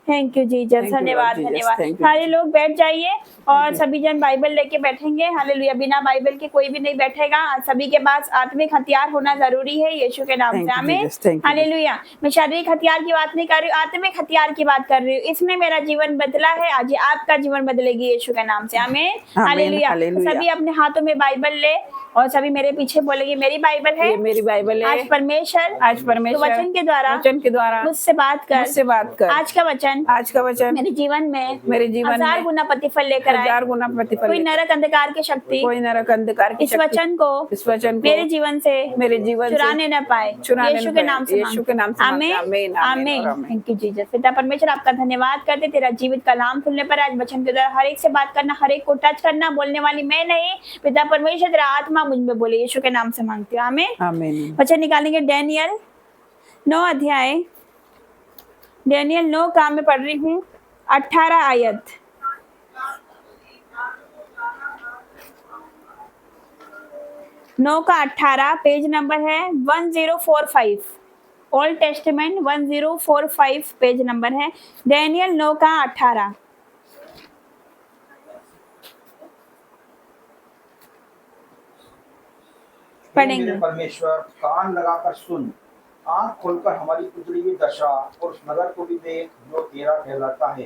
Thank thank you Jesus, Thank you, धन्यवाद Lord Jesus. धन्यवाद। Thank you, सारे लोग बैठ जाइए और सभी जन बाइबल लेके बैठेंगे। हालेलुया। बिना बाइबल के कोई भी नहीं बैठेगा। सभी के पास आत्मिक हथियार होना जरूरी है यीशु के नाम Thank से। you, आमीन। Jesus. Thank you, hallelujah. मैं शारीरिक हथियार की बात नहीं कर रही हूँ, आत्मिक हथियार की बात कर रही हूँ। इसमें मेरा जीवन बदला है, आज आपका जीवन बदलेगी यीशु के नाम से। आमीन। आमीन, हालेलुया। हालेलुया। सभी अपने हाथों में बाइबल ले और सभी मेरे पीछे बोलेंगे मेरी बाइबल है, ये मेरी बाइबल है। आज परमेश्वर परमेश्वर वचन के द्वारा मुझसे बात कर। आज का वचन मेरे जीवन में हजार गुना प्रतिफल लेकर आए। गुना प्रतिफल कोई नरक अंधकार की शक्ति इस वचन को मेरे जीवन से चुराने न पाए, यीशु के नाम से आमीन आमीन। Thank you Jesus. पिता परमेश्वर आपका धन्यवाद करते तेरा जीवित कलाम सुनने पर, आज वचन के द्वारा हर एक से बात करना, हर एक को टच करना। बोलने वाली मैं नहीं, पिता परमेश्वर तेरा आत्मा मुझ में बोले, यीशु के नाम से मांगती हूँ आमीन आमीन। वचन निकालेंगे डैनियल 9 अध्याय, डैनियल 9 का मैं पढ़ रही हूँ 18 आयत। नौ का 18, पेज नंबर है 1045, ओल्ड टेस्टमेंट 1045 पेज नंबर है, डैनियल 9 का 18 पढ़ेंगे। परमेश्वर कान लगाकर सुन, आंख खोलकर हमारी उजड़ी हुई दशा और उस नगर को भी देख जो तेरा कहलाता है,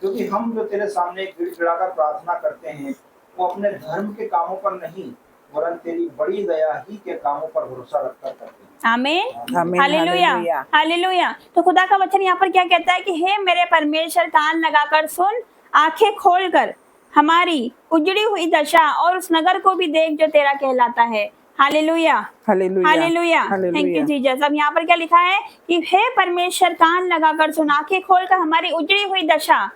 क्योंकि हम जो तेरे सामने गिड़गिड़ाकर प्रार्थना करते हैं वो अपने धर्म के कामों पर नहीं वरन तेरी बड़ी दया ही के कामों पर भरोसा रखकर करते हैं। आमीन हालेलुया हालेलुया। तो खुदा का वचन यहाँ पर क्या कहता है कि हे मेरे परमेश्वर कान लगाकर सुन, आंखें खोलकर हमारी उजड़ी हुई दशा और उस नगर को भी देख जो तेरा कहलाता है। Hallelujah hallelujah. Thank you Jesus. अब यहाँ पर क्या लिखा है कि हे परमेश्वर कान लगाकर सुन, आंखें खोलकर हमारी उजड़ी हुई दशा।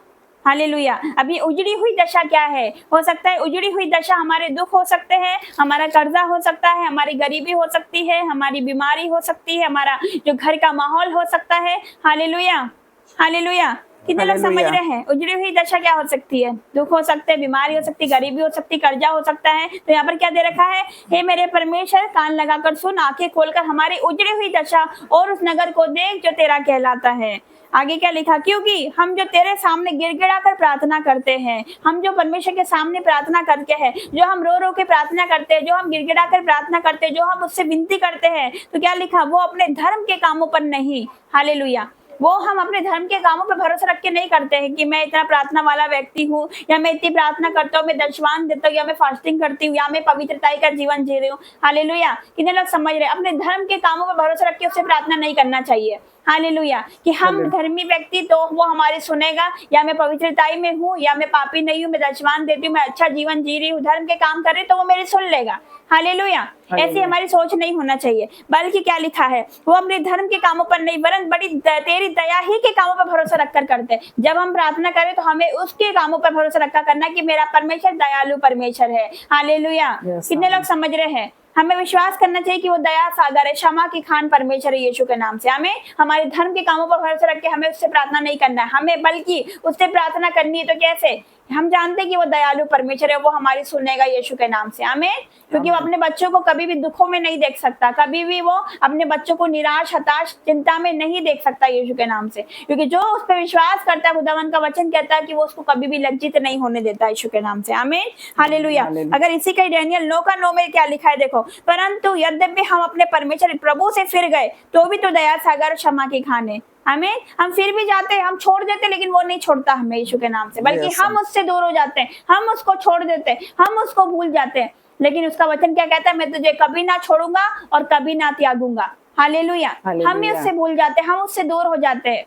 हालेलुया। अब ये उजड़ी हुई दशा क्या है? हो सकता है उजड़ी हुई दशा हमारे दुख हो सकते हैं, हमारा कर्जा हो सकता है, हमारी गरीबी हो सकती है, हमारी बीमारी हो सकती है, हमारा जो घर का माहौल हो सकता है। Hallelujah hallelujah. कितने लोग समझ रहे हैं? उजड़ी हुई दशा क्या हो सकती है? दुख हो सकते हैं, बीमारी हो सकती है, गरीबी हो सकती है, कर्जा हो सकता है। तो यहाँ पर क्या दे रखा है? हे मेरे परमेश्वर कान लगाकर सुन, आंखें खोलकर हमारी उजड़ी हुई दशा और उस नगर को देख जो तेरा कहलाता है। आगे क्या लिखा? क्योंकि हम जो तेरे सामने गिड़गिड़ा कर प्रार्थना करते हैं, हम जो परमेश्वर के सामने प्रार्थना करते हैं, जो हम रो रो के प्रार्थना करते हैं, जो हम गिड़गिड़ा कर प्रार्थना करते हैं, जो हम उससे विनती करते हैं, तो क्या लिखा? वो अपने धर्म के कामों पर नहीं। हालेलुया। वो हम अपने धर्म के कामों पर भरोसा रख के नहीं करते हैं कि मैं इतना प्रार्थना वाला व्यक्ति हूँ, या मैं इतनी प्रार्थना करता हूँ, मैं दशवान देता हूँ, या मैं फास्टिंग करती हूँ, या मैं पवित्रताई का जीवन जी रही हूँ। हालेलुया। कितने लोग समझ रहे हैं? अपने धर्म के कामों पर भरोसा रख के उससे प्रार्थना नहीं करना चाहिए। हालेलुया। कि हम धर्मी व्यक्ति तो वो हमारी सुनेगा, या मैं पवित्रताई में हूँ, या मैं पापी नहीं हूँ, मैं दशवान देती हूँ, मैं अच्छा जीवन जी रही हूँ, धर्म के काम कर रही हूँ, तो वो मेरी सुन लेगा। हालेलुया। ऐसी हमारी सोच नहीं होना चाहिए, बल्कि क्या लिखा है? वो अपने धर्म के कामों पर नहीं वरन बड़ी तेरी दया ही के कामों पर भरोसा रखकर करते हैं। जब हम प्रार्थना करें तो हमें उसके कामों पर भरोसा रखा करना कि मेरा परमेश्वर दयालु परमेश्वर है। हालेलुया। कितने लोग समझ रहे हैं? हमें विश्वास करना चाहिए कि वो दया सागर है, क्षमा की खान परमेश्वर है यीशु के नाम से। हमें हमारे धर्म के कामों पर भरोसा रख के हमें उससे प्रार्थना नहीं करना है, हमें बल्कि उससे प्रार्थना करनी है। तो कैसे? हम जानते हैं कि वो दयालु परमेश्वर है, वो हमारी सुनेगा यीशु के नाम से। आमीन। क्योंकि वो अपने बच्चों को कभी भी दुखों में नहीं देख सकता, कभी भी वो अपने बच्चों को निराश हताश चिंता में नहीं देख सकता यीशु के नाम से। क्योंकि जो उस पर विश्वास करता है, खुदावन का वचन कहता है कि वो उसको कभी भी लज्जित नहीं होने देता यीशु के नाम से। आमीन हालेलुया। अगर इसी का डैनियल 9 का 9 में क्या लिखा है देखो, परंतु यद्यपि हम अपने परमेश्वर प्रभु से फिर गए तो भी तो दया सागर क्षमा की खान है। हमें हम फिर भी जाते हैं, हम छोड़ देते, लेकिन वो नहीं छोड़ता हमें यीशु के नाम से, बल्कि हम उससे दूर हो जाते हैं, हम उसको छोड़ देते हैं, हम उसको भूल जाते हैं। लेकिन उसका वचन क्या कहता है? मैं तुझे कभी ना छोड़ूंगा और कभी ना त्यागूंगा। हालेलुया। हम उससे भूल जाते हैं, हम उससे दूर हो जाते हैं,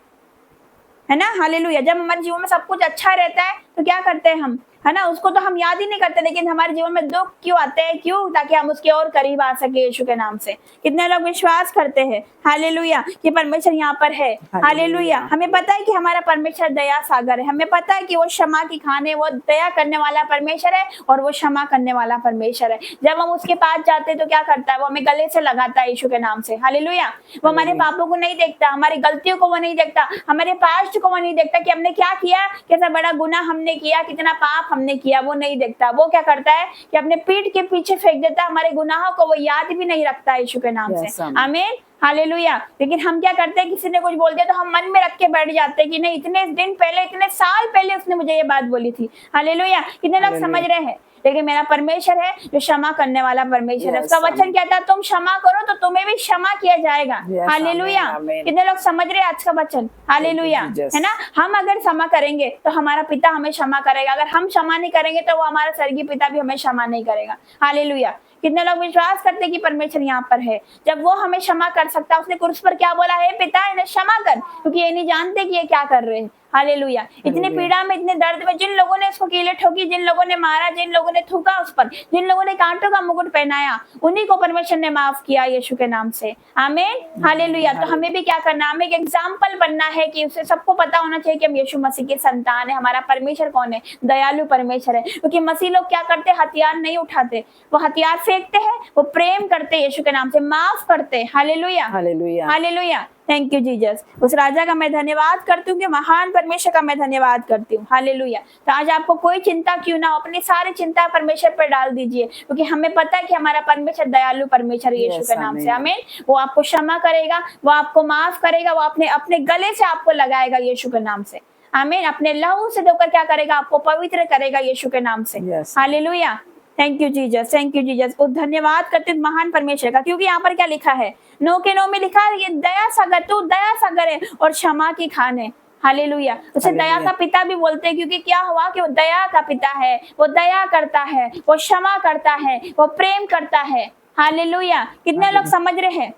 है ना। हालेलुया। जब हमारे जीवन में सब कुछ अच्छा रहता है तो क्या करते हैं हम, है ना, उसको तो हम याद ही नहीं करते, लेकिन हमारे जीवन में दुख क्यों आते हैं? क्यों? ताकि हम उसके और करीब आ सके यीशु के नाम से। कितने लोग विश्वास करते हैं हालेलुया कि परमेश्वर यहाँ पर है? हालेलुया। हमें पता है कि हमारा परमेश्वर दया सागर है, हमें पता है कि वो क्षमा की खान है, वो दया करने वाला परमेश्वर है और वो क्षमा करने वाला परमेश्वर है। जब हम उसके पास जाते हैं तो क्या करता है? वो हमें गले से लगाता है यीशु के नाम से। हालेलुया। वो हमारे पापों को नहीं देखता, हमारी गलतियों को वो नहीं देखता, हमारे पास्ट को वो नहीं देखता कि हमने क्या किया, कैसा बड़ा गुनाह हमने किया, कितना पाप हमने किया, वो नहीं देखता। वो क्या करता है कि अपने पीठ के पीछे फेंक देता है, हमारे गुनाहों को वो याद भी नहीं रखता यीशु के नाम से। आमीन हालेलुया। लेकिन हम क्या करते हैं, किसी ने कुछ बोल दिया तो हम मन में रख के बैठ जाते हैं कि नहीं, इतने दिन पहले, इतने साल पहले उसने मुझे ये बात बोली थी। हालेलुया। कितने लोग समझ रहे हैं? लेकिन मेरा परमेश्वर है जो क्षमा करने वाला परमेश्वर है। उसका वचन कहता है तुम क्षमा करो तो तुम्हें भी क्षमा किया जाएगा। हालेलुया। कितने लोग समझ रहे हैं आज का वचन? हालेलुया, है ना। हम अगर क्षमा करेंगे तो हमारा पिता हमें क्षमा करेगा, अगर हम क्षमा नहीं करेंगे तो वो हमारा स्वर्गीय पिता भी हमें क्षमा नहीं करेगा। हालेलुया। कितने लोग विश्वास करते हैं कि परमेश्वर यहाँ पर है, जब वो हमें क्षमा कर सकता है। उसने क्रूस पर क्या बोला है? पिता इन्हें क्षमा कर, क्योंकि ये नहीं जानते कि ये क्या कर रहे हैं। हालेलुया। इतने पीड़ा में, इतने दर्द में, जिन लोगों ने उसको कीले ठोकी, जिन लोगों ने मारा, जिन लोगों ने थूका उस पर, जिन लोगों ने कांटों का मुकुट पहनाया, उन्हीं को परमेश्वर ने माफ किया यीशु के नाम से। आमीन। हालेलुया। तो हमें भी क्या करना? हमें एक एग्जाम्पल बनना है कि उसे सबको पता होना चाहिए कि हम यीशु मसीह के संतान है। हमारा परमेश्वर कौन है? दयालु परमेश्वर है। क्योंकि मसीह लोग क्या करते? हथियार नहीं उठाते, वो हथियार फेंकते हैं, वो प्रेम करते यीशु के नाम से, माफ करते। Hallelujah, hallelujah, hallelujah. Thank you Jesus. उस राजा का मैं धन्यवाद करती हूँ, कि महान परमेश्वर का मैं धन्यवाद करती हूँ। हालेलुया। तो आज आपको कोई चिंता क्यों ना हो, अपनी सारी चिंता परमेश्वर पर डाल दीजिए, क्योंकि हमें पता है कि हमारा परमेश्वर दयालु परमेश्वर यीशु के नाम से। आमीन। वो आपको क्षमा करेगा, वो आपको माफ करेगा, वो अपने अपने गले से आपको लगाएगा यीशु के नाम से। आमीन। अपने लहू से धोकर क्या करेगा? आपको पवित्र करेगा यीशु के नाम से। Hallelujah. Thank you Jesus, thank you Jesus. वो धन्यवाद करते महान परमेश्वर का, क्योंकि यहाँ पर क्या लिखा है? 9 के 9 में लिखा है, ये दया सागर, तू दया सागर है और क्षमा की खान है। हालेलुया। उसे दया का पिता भी बोलते हैं, क्योंकि क्या हुआ कि वो दया का पिता है, वो दया करता है, वो क्षमा करता है, वो प्रेम करता है। हालेलुया। कितने लोग समझ रहे हैं?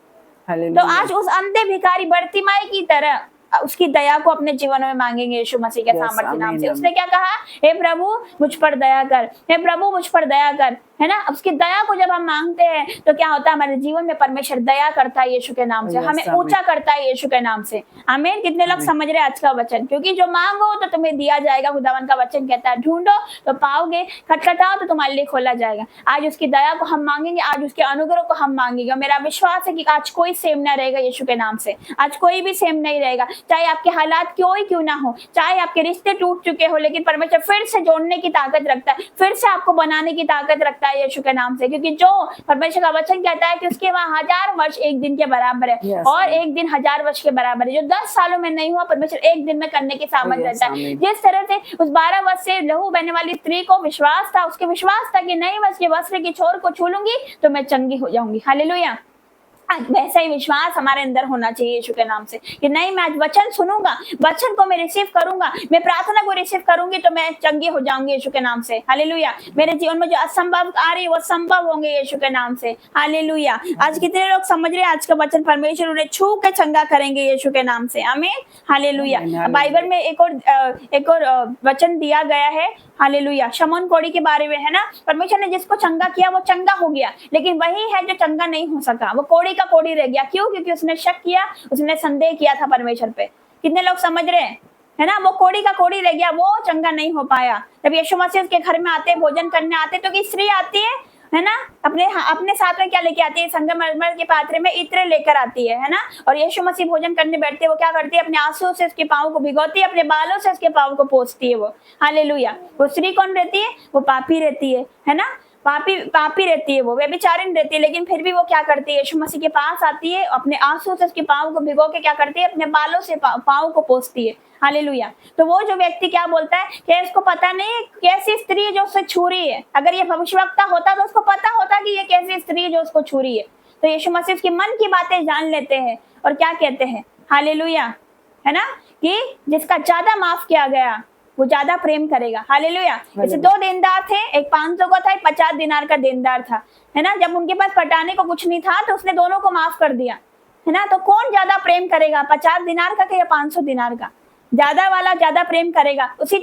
तो आज उस अंधे भिखारी बर्तिमाई की तरह उसकी दया को अपने जीवन में मांगेंगे यीशु मसीह के सामर्थ्य नाम से। उसने क्या कहा? हे प्रभु मुझ पर दया कर, हे प्रभु मुझ पर दया कर, है ना। उसकी दया को जब हम मांगते हैं तो क्या होता है? हमारे जीवन में परमेश्वर दया करता है यीशु के नाम से, हमें ऊंचा करता है यीशु के नाम से। आमीन। कितने लोग समझ रहे हैं आज का वचन? क्योंकि जो मांगो तो तुम्हें दिया जाएगा। खुदावन का वचन कहता है ढूंढो तो पाओगे, खटखटाओ तो तुम्हारे लिए खोला जाएगा। आज उसकी दया को हम मांगेंगे, आज उसके अनुग्रह को हम मांगेंगे। मेरा विश्वास है कि आज कोई सेम न रहेगा यीशु के नाम से। आज कोई भी सेम नहीं रहेगा, चाहे आपके हालात क्यों ना हो, चाहे आपके रिश्ते टूट चुके हो, लेकिन परमेश्वर फिर से जोड़ने की ताकत रखता है, फिर से आपको बनाने की ताकत रखता है यीशु के नाम से। क्योंकि जो परमेश्वर का वचन कहता है कि उसके वहां 1000 वर्ष एक दिन के बराबर है, और एक दिन 1000 वर्ष के बराबर है। जो 10 सालों में नहीं हुआ, परमेश्वर एक दिन में करने की सामर्थ रहता है। जिस तरह से उस 12 वर्ष से लहू बहने वाली स्त्री को विश्वास था, उसके विश्वास था कि नहीं, मैं उसके वस्त्र की छोर को छू लूंगी तो मैं चंगी हो जाऊंगी। हालेलुया। वैसा ही विश्वास हमारे अंदर होना चाहिए यीशु के नाम से, कि नहीं, मैं आज वचन सुनूंगा, वचन को मैं रिसीव करूंगा, मैं प्रार्थना को रिसीव करूंगी तो मैं चंगी हो जाऊंगी यीशु के नाम से। हालेलुया। मेरे जीवन में जो असंभव आ रही है वो संभव होंगे यीशु के नाम से। हालेलुया। आज कितने लोग समझ रहे हैं आज का वचन? परमेश्वर उन्हें छू के चंगा करेंगे यीशु के नाम से। आमीन। हालेलुया। बाइबल में एक और वचन दिया गया है। हालेलुया। शमौन कोढ़ी के बारे में, है ना। परमेश्वर ने जिसको चंगा किया वो चंगा हो गया, लेकिन वही है जो चंगा नहीं हो सका, वो कोढ़ी का कोढ़ी रह गया। क्यों? क्योंकि उसने शक किया, उसने संदेह किया था परमेश्वर पे। कितने लोग समझ रहे हैं? है ना। वो कोढ़ी का कोढ़ी रह गया, वो चंगा नहीं हो पाया। जब यीशु मसीह उसके घर में आते, भोजन करने आते, तो एक स्त्री आती है ना, अपने साथ में क्या लेके आती है? संगमरमर के पात्र में इत्र लेकर आती है ना। और यीशु मसीह भोजन करने बैठते हैं, वो क्या करती है? अपने आंसुओं से उसके पाँव को भिगोती है, अपने बालों से उसके पाँव को पोंछती है वो। हालेलुया। वो स्त्री कौन रहती है? वो पापी रहती है ना। पापी रहती है, वो व्यभिचारिणी रहती है, लेकिन फिर भी वो क्या करती है? यीशु मसीह के पास आती है, अपने आंसू से उसके पाँव को भिगो के क्या करती है? अपने बालों से पाँव को पोंछती है। हालेलुया। तो वो जो व्यक्ति क्या बोलता है कि इसको पता नहीं कैसी स्त्री है जो उससे छू रही है। अगर ये भविष्यवक्ता होता तो उसको पता होता कि ये कैसी स्त्री है जो उसको छू रही है। तो यीशु मसीह उसके मन की बातें जान लेते हैं और क्या कहते हैं? हालेलुया, है ना, कि जिसका ज्यादा माफ किया गया वो ज्यादा प्रेम करेगा। हालेलुया। जैसे 2 देनदार थे, एक 500 का था, एक 50 दिनार का देनदार था, है ना। जब उनके पास पटाने को कुछ नहीं था तो उसने दोनों को माफ कर दिया, है ना। तो कौन ज्यादा प्रेम करेगा? 50 दिनार का या 500 दिनार का? ज्यादा वाला ज्यादा प्रेम करेगा। उसी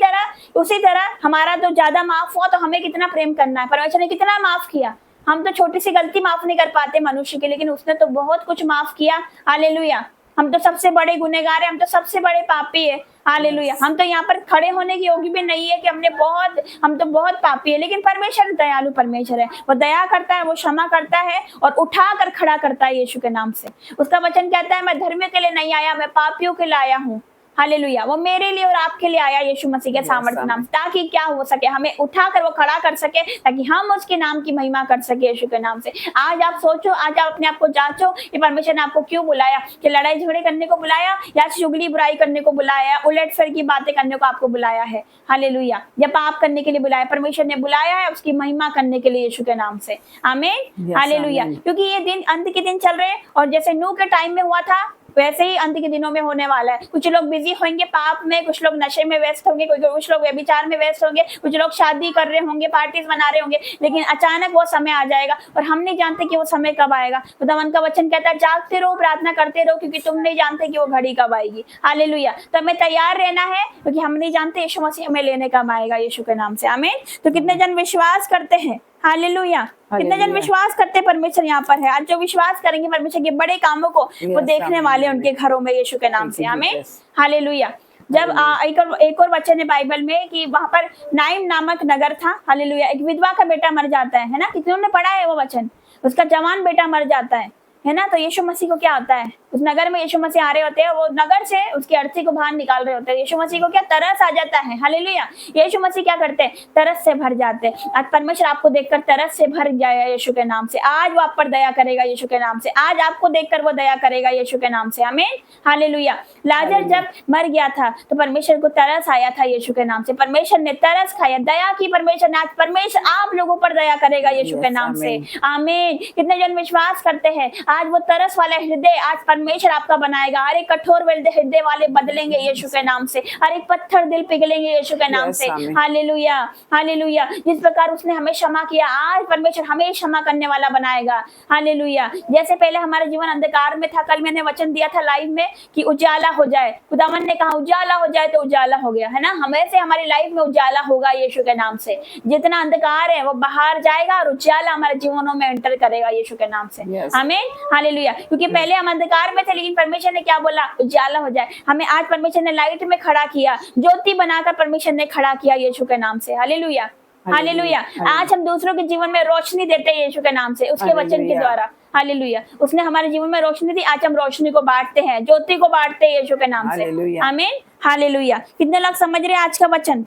तरह हमारा तो ज्यादा माफ हुआ तो हमें कितना प्रेम करना है। परमेश्वर ने कितना माफ किया। हम तो छोटी सी गलती माफ नहीं कर पाते मनुष्य की, लेकिन उसने तो बहुत कुछ माफ किया। हालेलुया। हम तो सबसे बड़े गुनहगार हैं, हम तो सबसे बड़े पापी है। हालेलुया। हम तो यहाँ पर खड़े होने की योग्य भी नहीं है कि हम तो बहुत पापी है, लेकिन परमेश्वर दयालु परमेश्वर है। वो दया करता है, वो क्षमा करता है और उठा कर खड़ा करता है यीशु के नाम से। उसका वचन कहता है, मैं धर्मियों के लिए नहीं आया, मैं पापियों के लिए आया हूँ। हालेलुया। वो मेरे लिए और आपके लिए आया यीशु मसीह के सामर्थ्य नाम, ताकि क्या हो सके, हमें उठाकर वो खड़ा कर सके, ताकि हम उसके नाम की महिमा कर सके यीशु के नाम से। आज आप सोचो, आज आप अपने आप को जांचो कि परमेश्वर ने आपको क्यों बुलाया, कि लड़ाई झगड़े करने को बुलाया या चुगली बुराई करने को बुलाया, उलट फेर की बातें करने को आपको बुलाया है। हालेलुया। या पाप करने के लिए बुलाया, परमेश्वर ने बुलाया है उसकी महिमा करने के लिए यीशु के नाम से। आमीन। हालेलुया। क्योंकि ये दिन अंत के दिन चल रहे हैं, और जैसे नूह के टाइम में हुआ था वैसे ही अंत के दिनों में होने वाला है। कुछ लोग बिजी होंगे पाप में, कुछ लोग नशे में व्यस्त होंगे, कुछ लोग व्यभिचार में व्यस्त होंगे, कुछ लोग शादी कर रहे होंगे, पार्टीज मना रहे होंगे, लेकिन अचानक वो समय आ जाएगा और हम नहीं जानते कि वो समय कब आएगा। खुदावन का वचन कहता है जागते रहो, प्रार्थना करते रहो, क्योंकि तुम नहीं जानते कि वो घड़ी कब आएगी। हालेलुया। तो हमें तैयार रहना है, क्योंकि हम नहीं जानते यीशु मसीह हमें लेने कब आएगा यीशु के नाम से। आमीन। तो कितने जन विश्वास करते हैं? हालेलुया। कितने जन विश्वास करते परमेश्वर यहाँ पर है? आज जो विश्वास करेंगे परमेश्वर के बड़े कामों को वो देखने वाले उनके घरों में यीशु के नाम से। आमीन। हालेलुया। जब एक और वचन है बाइबल में कि वहां पर नाइम नामक नगर था। हालेलुया। एक विधवा का बेटा मर जाता है ना, कितनों ने पढ़ा है वो वचन? उसका जवान बेटा मर जाता है ना। तो यीशु मसीह को क्या होता है, उस नगर में यीशु मसीह आ रहे होते हैं, वो नगर से उसकी अर्थी को बाहर निकाल रहे होते हैं। यीशु मसीह को क्या तरस आ जाता है। हालेलुया। यीशु मसीह क्या करते हैं? तरस से भर जाते हैं। आज परमेश्वर आपको देखकर तरस से भर जाएगा यीशु के नाम से। आज वो आप पर दया करेगा यीशु के नाम से। आज आपको देखकर वो दया करेगा यीशु के नाम से। आमीन। हालेलुया। लाजर जब मर गया था तो परमेश्वर को तरस आया था यीशु के नाम से। परमेश्वर ने तरस खाया, दया की परमेश्वर ने। आज परमेश्वर आप लोगों पर दया करेगा यीशु के नाम से। आमीन। कितने जन विश्वास करते हैं? आज वो तरस वाला हृदय आज परमेश्वर आपका बनाएगा। हर एक कठोर हृदय वाले बदलेंगे यीशु के नाम से। हर एक पत्थर दिल पिघलेंगे यीशु के नाम से। हालेलुया। हालेलुया। जिस प्रकार उसने हमें क्षमा किया, आज परमेश्वर हमें क्षमा करने वाला बनाएगा। हालेलुया। जैसे पहले हमारा जीवन अंधकार में था, कल मैंने वचन दिया था लाइव में कि उजाला हो जाए। खुदावन ने कहा उजाला हो जाए, तो उजाला हो गया है ना। हमें से हमारी लाइफ में उजाला होगा यीशु के नाम से। जितना अंधकार है वो बाहर जाएगा और उजाला हमारे जीवनों में एंटर करेगा यीशु के नाम से। आमीन। हालेलुया। क्योंकि पहले हम अंधकार में थे, लेकिन परमेश्वर ने क्या बोला? उजाला हो जाए। हमें आज परमेश्वर ने लाइट में खड़ा किया, ज्योति बनाकर परमेश्वर ने खड़ा किया यीशु के नाम से। हालेलुया। हालेलुया। आज हम दूसरों के जीवन में रोशनी देते हैं यीशु के नाम से, उसके वचन के द्वारा। हालेलुया। उसने हमारे जीवन में रोशनी दी, आज हम रोशनी को बांटते हैं, ज्योति को बांटते हैं यीशु के नाम से। आमीन। हालेलुया। कितने लोग समझ रहे हैं आज का वचन?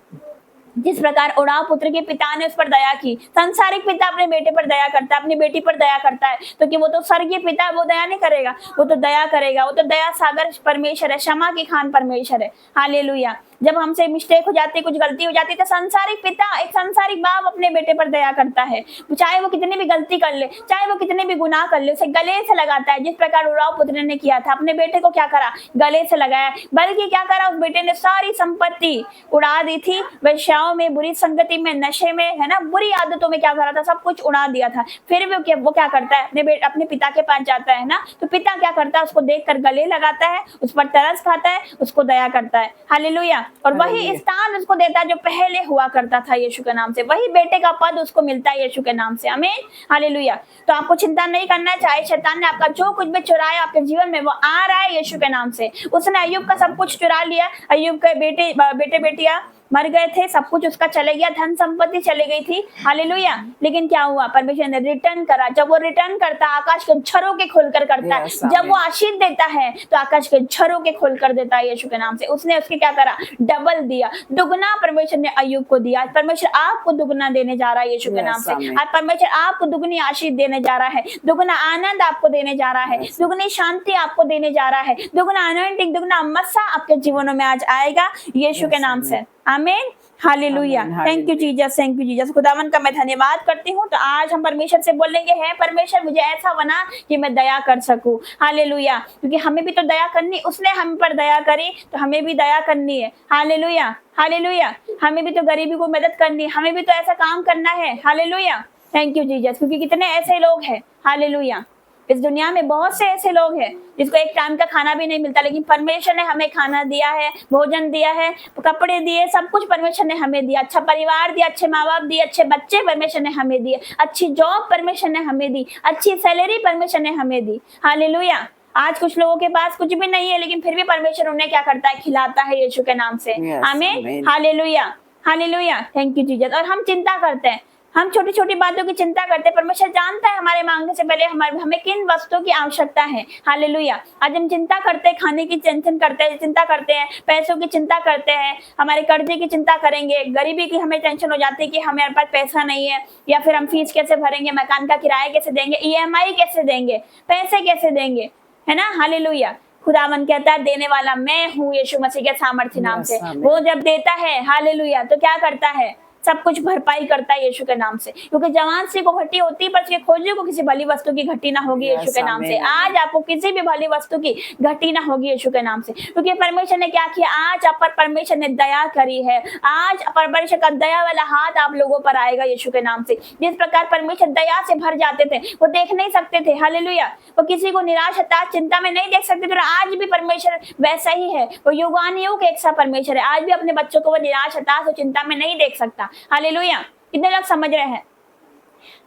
जिस प्रकार उड़ाव पुत्र के पिता ने उस पर दया की, सांसारिक पिता अपने बेटे पर दया करता है, अपनी बेटी पर दया करता है, तो कि वो तो स्वर्गीय पिता है, वो दया नहीं करेगा? वो तो दया करेगा। वो तो दया सागर परमेश्वर है, क्षमा की खान परमेश्वर है। हालेलुया। जब हमसे मिस्टेक हो जाती है, कुछ गलती हो जाती है, तो संसारिक पिता, एक संसारिक बाप अपने बेटे पर दया करता है। चाहे वो कितनी भी गलती कर ले, चाहे वो कितने भी गुनाह कर ले, उसे गले से लगाता है। जिस प्रकार उड़ाव पुत्र ने किया था, अपने बेटे को क्या करा? गले से लगाया। बल्कि क्या करा? उस बेटे ने सारी संपत्ति उड़ा दी थी, वेश्याओं में, बुरी संगति में, नशे में, है ना, बुरी आदतों में क्या करा था? सब कुछ उड़ा दिया था। फिर भी वो क्या करता है? अपने पिता के पास जाता है ना, तो पिता क्या करता है? उसको देखकर गले लगाता है, उस पर तरस खाता है, उसको दया करता है। हालेलुया। और वही स्थान उसको देता है जो पहले हुआ करता था यीशु के नाम से। वही बेटे का पद उसको मिलता है यीशु के नाम से। आमीन। हालेलुया। तो आपको चिंता नहीं करना है, चाहे शैतान ने आपका जो कुछ भी चुराया आपके जीवन में, वो आ रहा है यीशु के नाम से। उसने अय्यूब का सब कुछ चुरा लिया। अय्यूब के बेटे बेटियां मर गए थे, सब कुछ उसका चले गया, धन संपत्ति चली गई थी। हालेलुया। लेकिन क्या हुआ? परमेश्वर ने रिटर्न करा। जब वो रिटर्न करता, आकाश के झरों के खोलकर करता है। जब वो आशीष देता है तो आकाश के झरों के खोलकर देता है यीशु के नाम से। उसने उसके क्या करा? डबल दिया, दुगना परमेश्वर ने अय्यूब को दिया। आज परमेश्वर आपको दुगना देने जा रहा है यीशु के नाम से। आज परमेश्वर आपको दुगनी आशीष देने जा रहा है, दुगना आनंद आपको देने जा रहा है, दुगनी शांति आपको देने जा रहा है, दुगना अनॉइंटिंग, दुगना मस्सा आपके जीवनों में आज आएगा यीशु के नाम से। आमीन। Hallelujah. Thank you Jesus, thank you Jesus. खुदावन का मैं धन्यवाद करती हूँ। तो आज हम परमेश्वर से बोलेंगे, है परमेश्वर मुझे ऐसा बना कि मैं दया कर सकूं। हालेलुया। क्योंकि हमें भी तो दया करनी, उसने हम पर दया करी तो हमें भी दया करनी है। हालेलुया। हालेलुया। हमें भी तो गरीबी को मदद करनी है, हमें भी तो ऐसा काम करना है। हालेलुया। Thank you Jesus. क्योंकि कितने ऐसे लोग हैं, हालेलुया, इस दुनिया में बहुत से ऐसे लोग हैं जिसको एक टाइम का खाना भी नहीं मिलता, लेकिन परमेश्वर ने हमें खाना दिया है, भोजन दिया है, कपड़े दिए, सब कुछ परमेश्वर ने हमें दिया। अच्छा परिवार दिया, अच्छे माँ बाप दिए, अच्छे बच्चे परमेश्वर ने हमें दिए, अच्छी जॉब परमेश्वर ने हमें दी, अच्छी सैलरी परमेश्वर ने हमें दी। हालेलुया। आज कुछ लोगों के पास कुछ भी नहीं है, लेकिन फिर भी परमेश्वर उन्हें क्या करता है? खिलाता है यीशु के नाम से। आमीन। Hallelujah. Hallelujah. Thank you Jesus. और हम चिंता करते हैं, हम छोटी छोटी बातों की चिंता करते हैं, परमेश्वर जानता है हमारे मांगने से पहले हमें किन वस्तुओं की आवश्यकता है। हालेलुया। आज हम चिंता करते हैं, खाने की टेंशन करते हैं, चिंता करते हैं, पैसों की चिंता करते हैं, हमारे कर्जे की चिंता करेंगे, गरीबी की हमें टेंशन हो जाती है कि हमारे पास पैसा नहीं है, या फिर हम फीस कैसे भरेंगे, मकान का किराया कैसे देंगे, EMI कैसे देंगे, पैसे कैसे देंगे, है ना। हालेलुया। खुदावन कहता है देने वाला मैं हूँ, यीशु मसीह के सामर्थ्य नाम से। वो जब देता है, हालेलुया, तो क्या करता है, सब कुछ भरपाई करता है यीशु के नाम से। क्योंकि जवान से को घटी होती है, पर उसके खोजे को किसी भली वस्तु की घटी ना होगी यीशु के नाम से। आज आपको किसी भी भली वस्तु की घटी ना होगी यीशु के नाम से। क्योंकि परमेश्वर ने क्या किया, आज आप पर परमेश्वर ने दया करी है। आज परमेश्वर का दया वाला हाथ आप लोगों पर आएगा यीशु के नाम से। जिस प्रकार परमेश्वर दया से भर जाते थे, वो देख नहीं सकते थे, हालेलुया, वो किसी को निराश, हताश, चिंता में नहीं देख सकते थे। आज भी परमेश्वर वैसा ही है, वो युगानुयुग एक सा परमेश्वर है। आज भी अपने बच्चों को वो निराश, हताश और चिंता में नहीं देख सकता। हालेलुया। कितने लोग समझ रहे हैं।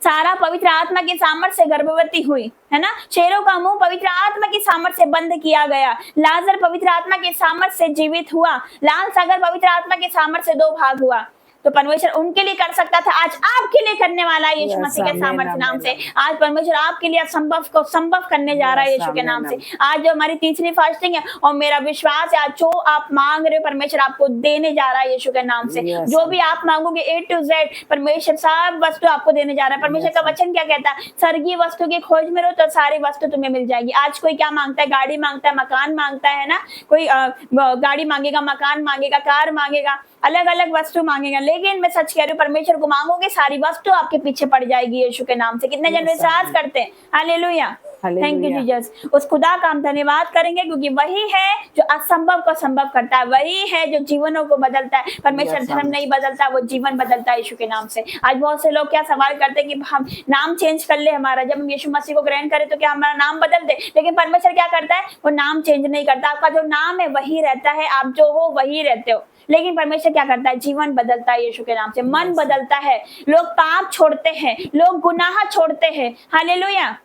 सारा पवित्र आत्मा की सामर्थ से गर्भवती हुई, है ना। शेरों का मुंह पवित्र आत्मा की सामर्थ से बंद किया गया। लाजर पवित्र आत्मा की सामर्थ से जीवित हुआ। लाल सागर पवित्र आत्मा की सामर्थ से 2 भाग हुआ। तो परमेश्वर उनके लिए कर सकता था, आज आपके लिए करने वाला है यीशु मसीह के सामर्थ्य नाम से। आज परमेश्वर आपके लिए असंभव को संभव करने जा रहा है यीशु के नाम से। आज जो हमारी तीसरी फास्टिंग है, और मेरा विश्वास है आज जो आप मांग रहे हो परमेश्वर आपको देने जा रहा है यीशु के नाम से। जो भी आप मांगोगे A to Z परमेश्वर सब वस्तु आपको देने जा रहा है। परमेश्वर का वचन क्या कहता है, स्वर्गीय वस्तु की खोज में रहो तो सारी वस्तु तुम्हें मिल जाएगी। आज कोई क्या मांगता है, गाड़ी मांगता है, मकान मांगता है ना। कोई गाड़ी मांगेगा, मकान मांगेगा, कार मांगेगा, अलग अलग वस्तु मांगेगा। लेकिन मैं सच कह रही हूँ, परमेश्वर को मांगोगे सारी वस्तु आपके पीछे पड़ जाएगी यीशु के नाम से। कितने जन विश्वास करते हैं। हालेलुया। Thank you Jesus. उस खुदा का हम धन्यवाद करेंगे, क्योंकि वही है जो असंभव को संभव करता है, वही है जो जीवनों को बदलता है। परमेश्वर धर्म नहीं बदलता, वो जीवन बदलता है यीशु के नाम से। आज बहुत से लोग क्या सवाल करते हैं कि हम नाम चेंज कर ले हमारा, जब हम यीशु मसीह को ग्रहण करें तो क्या हमारा नाम बदल दे। लेकिन परमेश्वर क्या करता है, वो नाम चेंज नहीं करता। आपका जो नाम है वही रहता है, आप जो हो वही रहते हो। लेकिन परमेश्वर क्या करता है, जीवन बदलता है यीशु के नाम से। मन बदलता है, लोग पाप छोड़ते हैं, लोग गुनाह छोड़ते हैं, हालेलुया,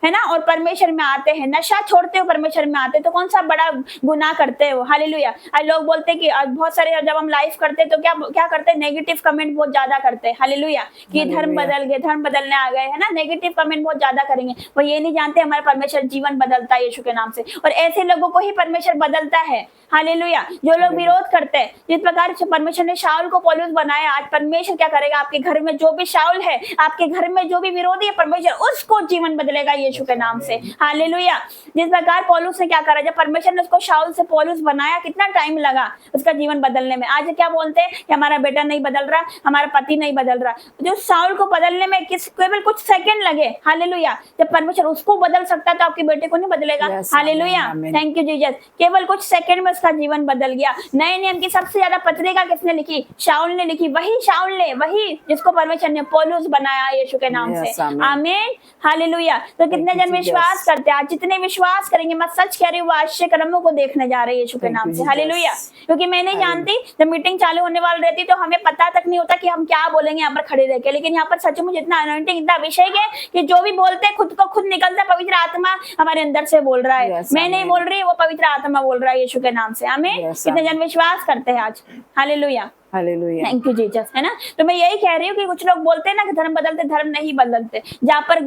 है ना, और परमेश्वर में आते हैं। नशा छोड़ते हो, परमेश्वर में आते हैं, तो कौन सा बड़ा गुनाह करते हो। हालेलुया। आज लोग बोलते हैं कि बहुत सारे जब हम लाइफ करते हैं तो क्या करते हैं, नेगेटिव कमेंट बहुत ज्यादा करते हैं। हालेलुया। कि धर्म बदल गए, धर्म बदलने आ गए, है ना, नेगेटिव कमेंट बहुत ज्यादा करेंगे। वो ये नहीं जानते हमारा परमेश्वर जीवन बदलता है यीशु के नाम से, और ऐसे लोगों को ही परमेश्वर बदलता है। हालेलुया। जो लोग विरोध करते हैं, जिस प्रकार से परमेश्वर ने शाऊल को पौलुस बनाया, आज परमेश्वर क्या करेगा, आपके घर में जो भी शाऊल है, आपके घर में जो भी विरोधी है, परमेश्वर उसको जीवन बदलेगा यीशु के नाम से। हालेलुया। जिस प्रकार पौलुस ने क्या करा, जब परमेश्वर ने उसको शाऊल से पौलुस बनाया, कितना टाइम लगा उसका जीवन बदलने में। आज क्या बोलते हैं कि हमारा बेटा नहीं बदल रहा, हमारा पति नहीं बदल रहा। जो शाऊल को बदलने में केवल कुछ सेकंड लगे। हालेलुया। जब परमेश्वर उसको बदल सकता तो आपके बेटे को नहीं बदलेगा। हालेलुया। Thank you Jesus. केवल कुछ सेकंड में उसका जीवन बदल गया। नए नियम की सबसे ज्यादा पत्रिका किसने लिखी, शाऊल ने लिखी। वही शाऊल ने, वही जिसको परमेश्वर ने पौलुस बनाया यीशु के नाम से। आमीन। हालेलुया। तो कितने जन विश्वास करते हैं, आज जितने विश्वास करेंगे, मैं सच कह रही हूँ, आश्चर्य कर्मों को देखने जा रहे हैं यीशु के नाम से। हालेलुया। क्योंकि मैं नहीं जानती, जब मीटिंग चालू होने वाली रहती तो हमें पता तक नहीं होता कि हम क्या बोलेंगे यहाँ पर खड़े रह के। लेकिन यहाँ पर सच में इतना अनॉइंटिंग, इतना अभिषेक है कि जो भी बोलते हैं खुद को खुद निकलता है। पवित्र आत्मा हमारे अंदर से बोल रहा है। मैं नहीं बोल रही, वो पवित्र आत्मा बोल रहा है यीशु के नाम से। हमें कितने जन विश्वास करते हैं आज। Hallelujah. Hallelujah. Thank you Jesus, है ना। तो मैं यही कह रही हूँ कि कुछ लोग बोलते हैं ना कि धर्म बदलते, धर्म नहीं बदलते। जहाँ पर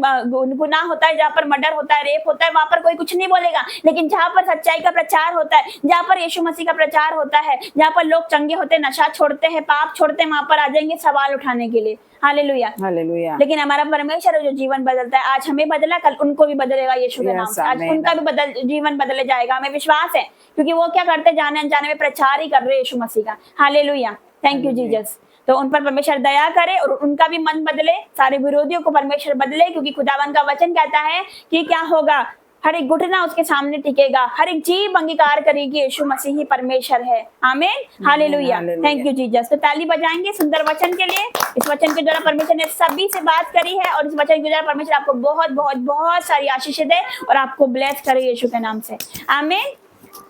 गुनाह होता है, जहाँ पर मर्डर होता है, रेप होता है, वहां पर कोई कुछ नहीं बोलेगा। लेकिन जहाँ पर सच्चाई का प्रचार होता है, जहाँ पर यीशु मसीह का प्रचार होता है, जहाँ पर लोग चंगे होते हैं, नशा छोड़ते हैं, पाप छोड़ते हैं, वहां पर आ जाएंगे सवाल उठाने के लिए। हालेलुया। हालेलुया। लेकिन हमारा परमेश्वर जो जीवन बदलता है, आज हमें बदला, कल उनको भी बदलेगा यीशु के नाम से। आज उनका भी जीवन बदले जाएगा, हमें विश्वास है। क्योंकि वो क्या करते, जाने अनजाने में प्रचार ही कर रहे हैं यीशु मसीह का। हालेलुया। Thank you Jesus. तो उन पर परमेश्वर दया करे और उनका भी मन बदले, सारे विरोधियों को परमेश्वर बदले। क्योंकि खुदावन का वचन कहता है कि क्या होगा, हर एक घुटना उसके सामने टिकेगा, हर एक जीभ अंगीकार करेगी यीशु मसीह ही परमेश्वर है। आमीन। हालेलुया। Thank you Jesus. तो ताली बजाएंगे सुंदर वचन के लिए। इस वचन के द्वारा परमेश्वर ने सभी से बात करी है, और इस वचन के द्वारा परमेश्वर आपको बहुत बहुत बहुत सारी आशीष दे और आपको ब्लेस करे यीशु के नाम से। आमीन।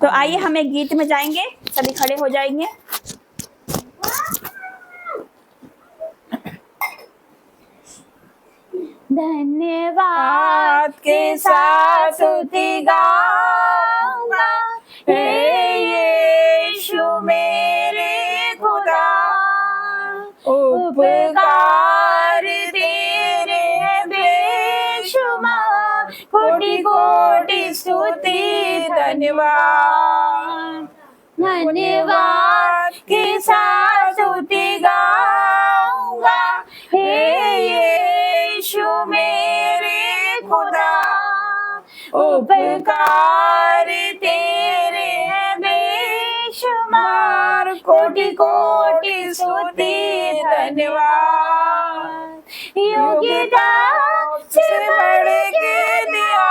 तो आइए हम एक गीत में जाएंगे, सभी खड़े हो जाएंगे। धन्यवाद के साथ स्तुति गाऊंगा, हे यीशु मेरे खुदा, उपकार धन्यवाद, धन्यवाद के साथ स्तुति गाऊंगा, हे यीशु मेरे खुदा, उपकार तेरे हैं बेशुमार, कोटि कोटि स्तुति धन्यवाद। योग्यता से बढ़ के दिया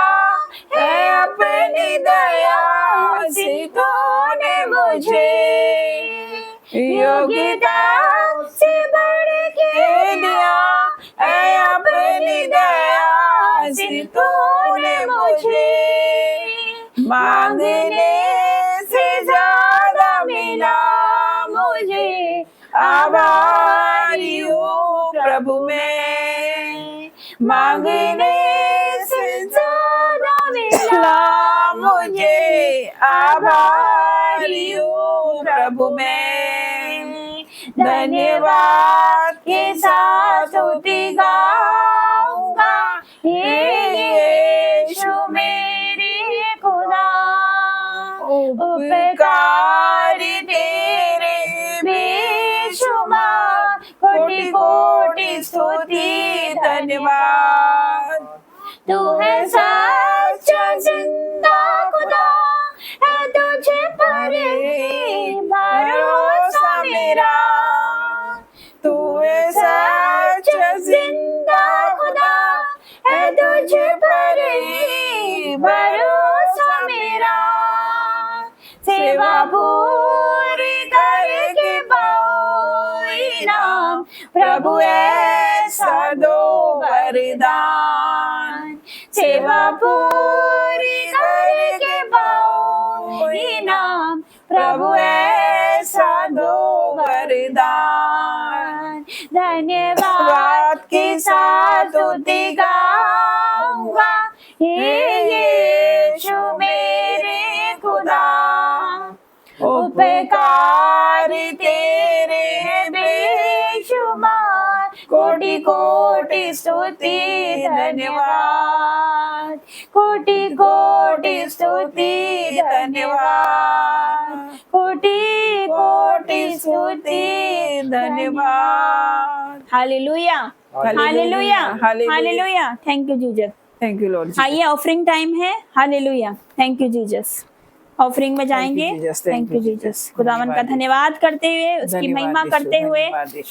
है अपनी दया से तूने मुझे, योग्यता से बढ़ के दिया है अपनी दया से तूने मुझे, मांगने से ज्यादा मिला मुझे, आभारी हूँ प्रभु मैं, मांगने से ज्यादा मिला मुझे, आभारी हूँ प्रभु मैं, धन्यवाद के साथ स्तुति गाऊंगा, हे यीशु मेरे खुदा, उपकार तेरे बेशुमार, कोटि कोटि स्तुति धन्यवाद। तू है सच्चा जिंदा खुदा, है तुझे पर ही भरोसा मेरा, तू है सच्चा जिंदा खुदा, है तुझे पर ही भरोसा मेरा, सेवा पूरी करके पाओ इनाम, प्रभु ऐसा दो वरदान, सेवा पूरी करके पाओ इनाम, प्रभु ऐसा दो वरदान, धन्यवाद के साथ स्तुति गाऊंगा, हे यीशु मेरे खुदा, उपकार तेरे हैं बेशुमार, कोटि कोटि स्तुति धन्यवाद, कोटि कोटि स्तुति धन्यवाद, कोटि कोटि स्तुति धन्यवाद। Hallelujah, hallelujah, hallelujah. Thank you Jesus, thank you Lord. आइए ऑफरिंग टाइम है। Hallelujah, thank you Jesus. Offering में जाएंगे। Thank you Jesus. खुदावन का धन्यवाद करते हुए, उसकी महिमा करते हुए,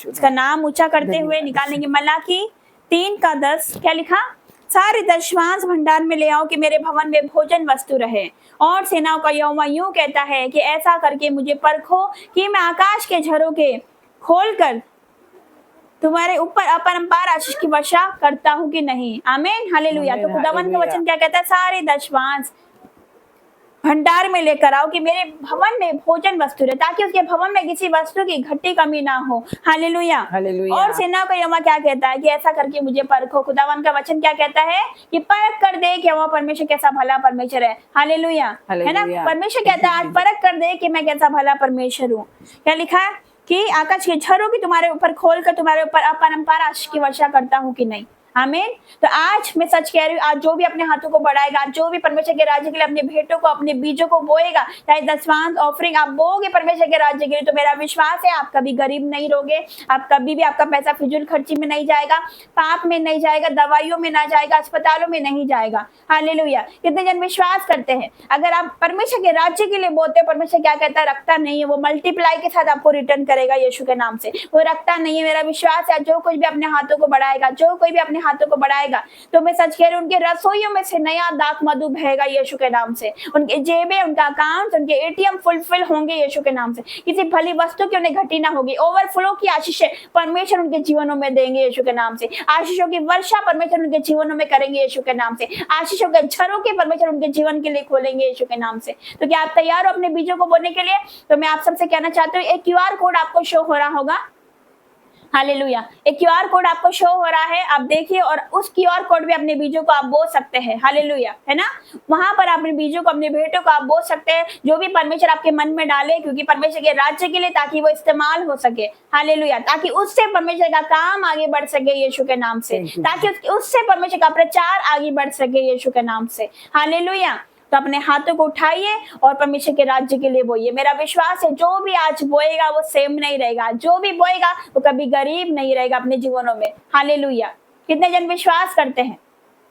उसका नाम ऊंचा करते हुए निकालेंगे। मलाकी 3:10 क्या लिखा? सारे दशमांश भंडार में ले आओ कि मेरे भवन में भोजन वस्तु रहे। और सेनाओं का यहोवा यूं कहता है कि ऐसा करके मुझे परखो कि मैं आकाश के झरोखे खोलकर तुम्हारे ऊपर अपरंपार आशीष की वर्षा करता हूँ कि नहीं। आमीन, हालेलुया। तो खुदावन का वचन क्या कहता है? सारे दशमांश भंडार में लेकर आओ कि मेरे भवन में भोजन वस्तु रहे, ताकि उसके भवन में किसी वस्तु की घटी कमी ना हो। Hallelujah, hallelujah. और सेना का यहोवा क्या कहता है कि ऐसा करके मुझे परखो। खुदावन का वचन क्या कहता है कि परख कर दे कि यहोवा परमेश्वर कैसा भला परमेश्वर है। हालेलुया, है ना? परमेश्वर कहता है आज परख कर दे कि मैं कैसा भला परमेश्वर हूँ। क्या लिखा है कि आकाश के झरोखे तुम्हारे ऊपर खोल कर तुम्हारे ऊपर अपरंपार आशीष की वर्षा करता हूँ कि नहीं। आमीन। तो आज मैं सच कह रही हूँ, आज जो भी अपने हाथों को बढ़ाएगा, जो भी परमेश्वर के राज्य के लिए अपने भेंटों को, अपने बीजों को बोएगा, चाहे दशमांश ऑफरिंग आप बोगे परमेश्वर के राज्य के लिए, तो मेरा विश्वास है आप कभी गरीब नहीं रहोगे। आप कभी भी आपका पैसा फिजूल खर्ची में नहीं जाएगा, पाप में नहीं जाएगा, दवाइयों में ना जाएगा, अस्पतालों में नहीं जाएगा। हालेलुया। कितने जन विश्वास करते हैं? अगर आप परमेश्वर के राज्य के लिए बोलते हो, परमेश्वर क्या कहता है? रखता नहीं है, वो मल्टीप्लाई के साथ आपको रिटर्न करेगा यीशु के नाम से। वो रखता नहीं है। मेरा विश्वास है जो कुछ भी अपने हाथों को बढ़ाएगा, जो कोई भी अपने हाथों को बढ़ाएगा, तो मैं सच कह रही हूं उनके रसोइयों में से नया दाख मधु बहेगा यीशु के नाम से। उनके जेबें, उनका अकाउंट, उनके एटीएम फुलफिल होंगे यीशु के नाम से। किसी भली वस्तु की उन्हें घटी ना होगी। ओवरफ्लो की आशीषें परमेश्वर उनके जीवनों में देंगे यीशु के नाम से। आशीषों की वर्षा परमेश्वर उनके जीवनों में करेंगे यीशु के नाम से। आशीषों के झरोखे परमेश्वर उनके जीवन के लिए खोलेंगे यीशु के नाम से। तो क्या आप तैयार हो अपने बीजों को बोने के लिए? तो मैं आप सबसे कहना चाहती हूँ, एक क्यूआर कोड आपको शो हो रहा होगा। हालेलुया। एक क्यूआर कोड आपको शो हो रहा है, आप देखिए, और उस क्यूआर कोड में अपने बीजों को आप बो सकते हैं। हालेलुया, है ना? वहां पर अपने बीजों को, अपने भेंटों को आप बो सकते हैं, जो भी परमेश्वर आपके मन में डाले, क्योंकि परमेश्वर के राज्य के लिए, ताकि वो इस्तेमाल हो सके। हालेलुया। ताकि उससे परमेश्वर का काम आगे बढ़ सके यीशु के नाम से, ताकि उससे परमेश्वर का प्रचार आगे बढ़ सके यीशु के नाम से। हालेलुया। तो अपने हाथों को उठाइए और परमेश्वर के राज्य के लिए बोइए। मेरा विश्वास है जो भी आज बोएगा वो सेम नहीं रहेगा, जो भी बोएगा वो कभी गरीब नहीं रहेगा अपने जीवनों में। हालेलुया। कितने जन विश्वास करते हैं?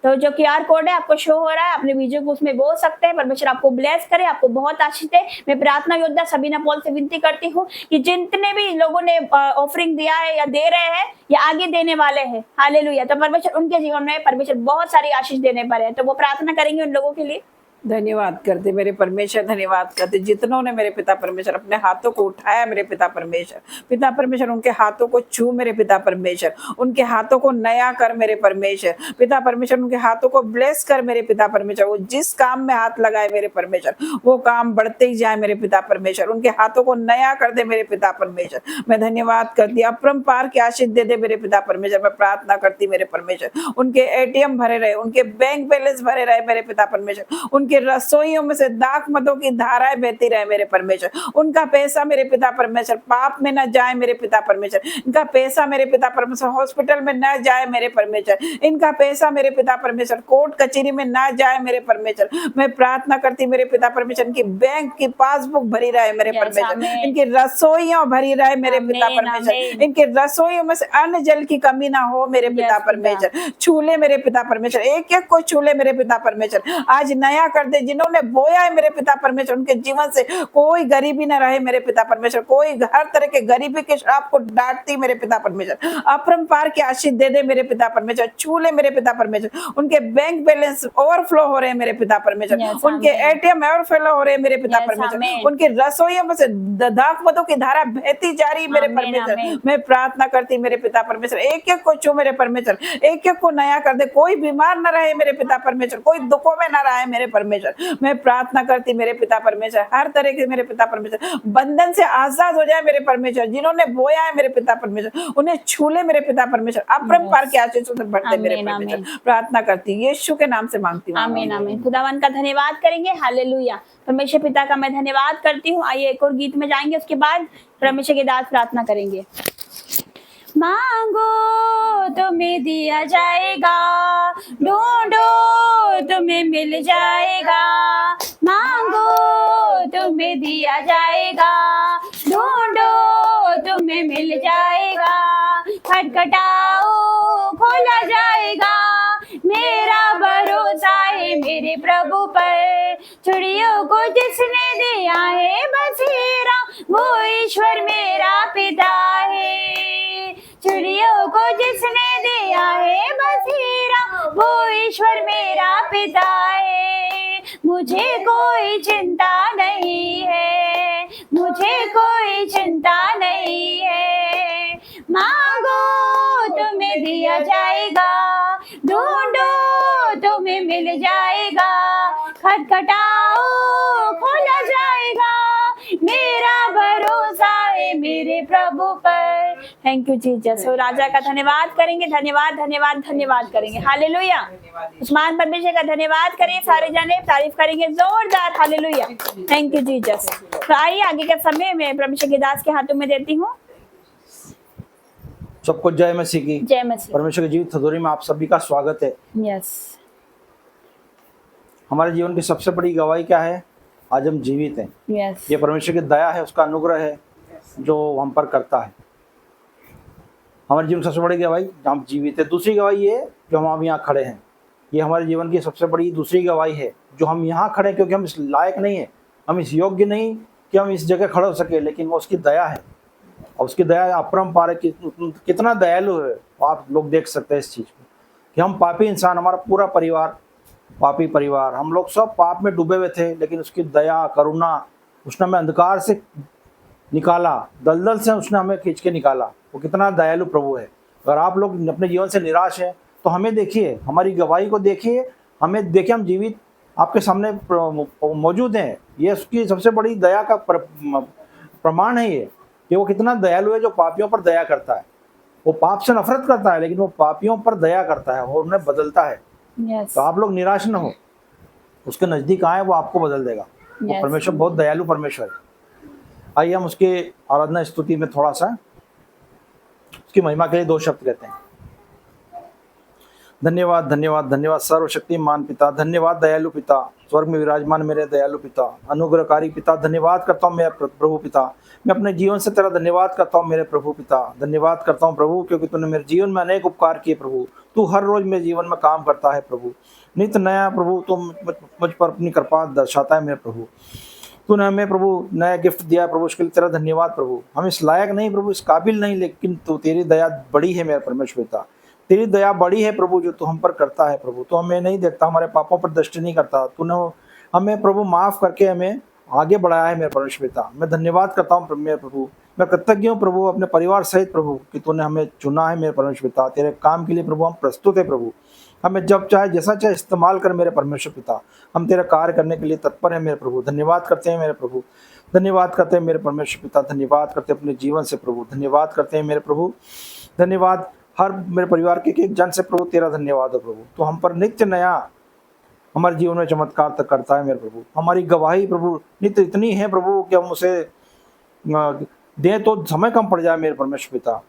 तो जो QR कोड है आपको शो हो रहा है, अपने वीडियो को उसमें बोल सकते हैं। परमेश्वर आपको ब्लेस करे, आपको बहुत आशीष दे। मैं प्रार्थना योद्धा सबीना पॉल से विनती करती हूँ कि जितने भी लोगों ने ऑफरिंग दिया है या दे रहे हैं या आगे देने वाले हैं, हालेलुया, तो परमेश्वर उनके जीवन में परमेश्वर बहुत सारी आशीष देने पर है। तो वो प्रार्थना करेंगे उन लोगों के लिए। धन्यवाद करते मेरे परमेश्वर, धन्यवाद करते जितनों ने मेरे पिता परमेश्वर अपने हाथों को उठाया मेरे पिता परमेश्वर उनके हाथों को छू मेरे पिता परमेश्वर, उनके हाथों को नया कर मेरे परमेश्वर, पिता परमेश्वर उनके हाथों को ब्लेस कर मेरे पिता परमेश्वर। वो जिस काम में हाथ लगाए मेरे परमेश्वर वो काम बढ़ते ही जाए मेरे पिता परमेश्वर, उनके हाथों को नया कर दे मेरे पिता परमेश्वर। मैं धन्यवाद करती, अपरंपार की आशीष दे दे मेरे पिता परमेश्वर। मैं प्रार्थना करती मेरे परमेश्वर उनके ATM भरे रहे, उनके बैंक बैलेंस भरे रहे मेरे पिता परमेश्वर, उनके रसोइयों में से दाख मधु की धाराएं बहती रहे मेरे परमेश्वर। उनका पैसा मेरे पिता परमेश्वर पाप में न जाए मेरे पिता परमेश्वर, इनका पैसा मेरे पिता परमेश्वर हॉस्पिटल में न जाए मेरे परमेश्वर, इनका पैसा मेरे पिता परमेश्वर कोर्ट कचहरी में न जाए मेरे परमेश्वर। मैं प्रार्थना करती मेरे पिता परमेश्वर इनकी बैंक की पासबुक भरी रहे मेरे परमेश्वर, इनकी रसोइयों भरी रहे मेरे पिता परमेश्वर, इनके रसोइयों में से अन्न जल की कमी ना हो मेरे पिता परमेश्वर। छूले मेरे पिता परमेश्वर, एक एक को छूले मेरे पिता परमेश्वर, आज नया कर दे। जिन्होंने बोया है मेरे पिता परमेश्वर उनके जीवन से कोई गरीबी न रहे मेरे पिता परमेश्वर, कोई हर तरह के गरीबी के श्राप को डांटती मेरे पिता परमेश्वर। अपरंपार की आशीष दे दे मेरे पिता परमेश्वर, छूले मेरे पिता परमेश्वर, उनके बैंक बैलेंस ओवरफ्लो हो रहे हैं मेरे पिता परमेश्वर, उनके ATM ओवरफ्लो हो रहे हैं मेरे पिता परमेश्वर, उनके रसोइयों में से दाख मधु की धारा बहती जा रही मेरे परमेश्वर। मैं प्रार्थना करती मेरे पिता परमेश्वर एक एक को छू मेरे परमेश्वर, एक एक को नया कर दे, कोई बीमार न रहे मेरे पिता परमेश्वर, कोई दुखों में न रहे मेरे परमेश्वर। मैं प्रार्थना करती मेरे पिता परमेश्वर हर तरह के मेरे पिता परमेश्वर बंधन से आजाद हो जाए मेरे परमेश्वर। जिन्होंने बोया है मेरे पिता परमेश्वर उन्हें छूले मेरे पिता परमेश्वर, अपरंपार की आशीषों से बढ़ते मेरे परमेश्वर। प्रार्थना करती यीशु के नाम से मांगती हूँ, आमीन आमीन। खुदावन का धन्यवाद करेंगे। हालेलुया। परमेश्वर पिता का मैं धन्यवाद करती हूँ। आइए एक और गीत में जाएंगे, उसके बाद परमेश्वर के दास प्रार्थना करेंगे। मांगो तुम्हें दिया जाएगा, ढूंढो तुम्हें मिल जाएगा, मांगो तुम्हें दिया जाएगा, ढूंढो तुम्हें मिल जाएगा, खटखटाओ खोला जाएगा, मेरा भरोसा है मेरे प्रभु पर, चिड़ियों को जिसने दिया है बसेरा वो ईश्वर मेरा पिता है, चिड़ियों को जिसने दिया है बसेरा वो ईश्वर मेरा पिता है। मुझे कोई चिंता नहीं है, मुझे कोई चिंता नहीं है, मांगो तुम्हें दिया जाएगा, ढूंढो तुम्हें मिल जाएगा, खटखटाओ खोला जाएगा, मेरा भरोसा है मेरे प्रभु पर। Thank you Jesus. और राजा का धन्यवाद करेंगे, धन्यवाद धन्यवाद धन्यवाद करेंगे। हालेलुया। उस्मान परमेश्वर का धन्यवाद करें, सारे जने तारीफ करेंगे जोरदार। हालेलुया। Thank you Jesus. तो आइए आगे का समय मैं परमेश्वर के दास के हाथों में देती हूँ। सबको जय मसीह की। जय मसीह। परमेश्वर की जीवित हथौड़ी में आप सभी का स्वागत है। यस। हमारे जीवन की सबसे बड़ी गवाही क्या है? आज हम जीवित हैं। यस। ये परमेश्वर की दया है, उसका अनुग्रह है जो हम पर करता है। हमारे जीवन की सबसे बड़ी गवाही हम जीवित है। दूसरी गवाही ये जो हम यहाँ खड़े हैं, ये हमारे जीवन की सबसे बड़ी दूसरी गवाही है जो हम यहाँ खड़े हैं, क्योंकि हम इस लायक नहीं है, हम इस योग्य नहीं कि हम इस जगह खड़े हो सके, लेकिन वो उसकी दया है। और उसकी दया अपरंपार है, कितना दयालु है। आप लोग देख सकते हैं इस चीज़ को कि हम पापी इंसान, हमारा पूरा परिवार पापी परिवार, हम लोग सब पाप में डूबे हुए थे, लेकिन उसकी दया करुणा, उसने हमें अंधकार से निकाला, दलदल से उसने हमें खींच के निकाला। वो कितना दयालु प्रभु है। अगर आप लोग अपने जीवन से निराश हैं तो हमें देखिए, हमारी गवाही को देखिए, हमें देखिए, हम जीवित आपके सामने मौजूद हैं। ये उसकी सबसे बड़ी दया का प्रमाण है ये कि वो कितना दयालु है, जो पापियों पर दया करता है। वो पाप से नफरत करता है, लेकिन वो पापियों पर दया करता है और उन्हें बदलता है। तो आप लोग निराश न हो, उसके नज़दीक आए, वो आपको बदल देगा। वो परमेश्वर बहुत दयालु परमेश्वर है। आइए हम उसके आराधना स्तुति में थोड़ा सा उसकी महिमा के लिए दो शब्द कहते हैं। धन्यवाद धन्यवाद धन्यवाद सर्वशक्तिमान पिता, धन्यवाद दयालु पिता, स्वर्ग में विराजमान मेरे दयालु पिता, अनुग्रहकारी पिता, धन्यवाद करता हूँ मेरे प्रभु पिता। मैं अपने जीवन से तेरा धन्यवाद करता हूँ मेरे प्रभु पिता, धन्यवाद करता हूँ प्रभु, क्योंकि तूने मेरे जीवन में अनेक उपकार किए प्रभु। तू हर रोज मेरे जीवन में काम करता है प्रभु, नित्य नया प्रभु तू मुझ पर अपनी कृपा दर्शाता है मेरे प्रभु। तूने हमें प्रभु नया गिफ्ट दिया प्रभु, उसके लिए तेरा धन्यवाद प्रभु। हम इस लायक नहीं प्रभु, इस काबिल नहीं, लेकिन तू तेरी दया बड़ी है मेरे परमेश्वर पिता। तेरी दया बड़ी है प्रभु, जो तू हम पर करता है प्रभु। तो हमें नहीं देखता, हमारे पापों पर दृष्टि नहीं करता। तूने हमें प्रभु माफ करके हमें आगे बढ़ाया है मेरे परमेश्वर पिता। मैं धन्यवाद करता हूँ मेरे प्रभु। मैं कृतज्ञ हूँ प्रभु अपने परिवार सहित प्रभु, कि तूने हमें चुना है मेरे परमेश्वर पिता। तेरे काम के लिए प्रभु हम प्रस्तुत है प्रभु। हमें जब चाहे जैसा चाहे इस्तेमाल कर मेरे परमेश्वर पिता। हम तेरा कार्य करने के लिए तत्पर है मेरे प्रभु। धन्यवाद करते हैं मेरे प्रभु, धन्यवाद करते हैं मेरे परमेश्वर पिता। धन्यवाद करते हैं अपने जीवन से प्रभु, धन्यवाद करते हैं मेरे प्रभु। धन्यवाद हर मेरे परिवार के एक जन से प्रभु, तेरा धन्यवाद है प्रभु। तो हम पर नित्य नया हमारे जीवन में चमत्कार तक करता है मेरे प्रभु। हमारी गवाही प्रभु नित्य इतनी है प्रभु, कि हम उसे दें तो समय कम पड़ जाए मेरे परमेश्वर पिता।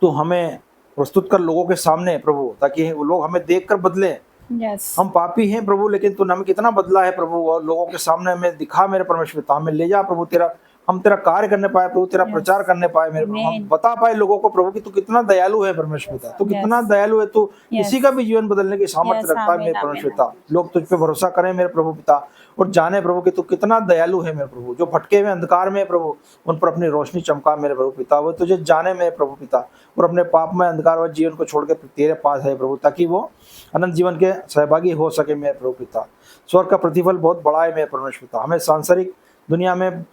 तो हमें प्रस्तुत कर लोगों के सामने प्रभु, ताकि वो लोग हमें देख कर बदलें। यस हम पापी हैं प्रभु, लेकिन तूने हमें कितना बदला है प्रभु, और लोगों के सामने हमें दिखा मेरे परमेश्वर पिता। हमें ले जा प्रभु, तेरा हम तेरा कार्य करने पाए प्रभु, तेरा प्रचार करने पाए मेरे प्रभु। हम बता पाए लोगों को प्रभु कि तू कितना दयालु है परमेश्वर पिता। तू कितना दयालु है, तू किसी का भी जीवन बदलने की सामर्थ्य रखता है मेरे परमेश्वर पिता। लोग तुझ पे भरोसा करें मेरे प्रभु पिता, और जाने प्रभु कि तू कितना दयालु है मेरे प्रभु। जो भटके हुए अंधकार में प्रभु, उन पर अपनी रोशनी चमका मेरे प्रभु पिता। वो तुझे जाने मेरे प्रभु पिता, और अपने पाप में अंधकार व जीवन को छोड़ के तेरे पास है प्रभु, ताकि वो अनंत जीवन के सहभागी हो सके मेरे प्रभु पिता। स्वर्ग का प्रतिफल बहुत बड़ा है मेरे परमेश्वर पिता। हमें सांसारिक दुनिया में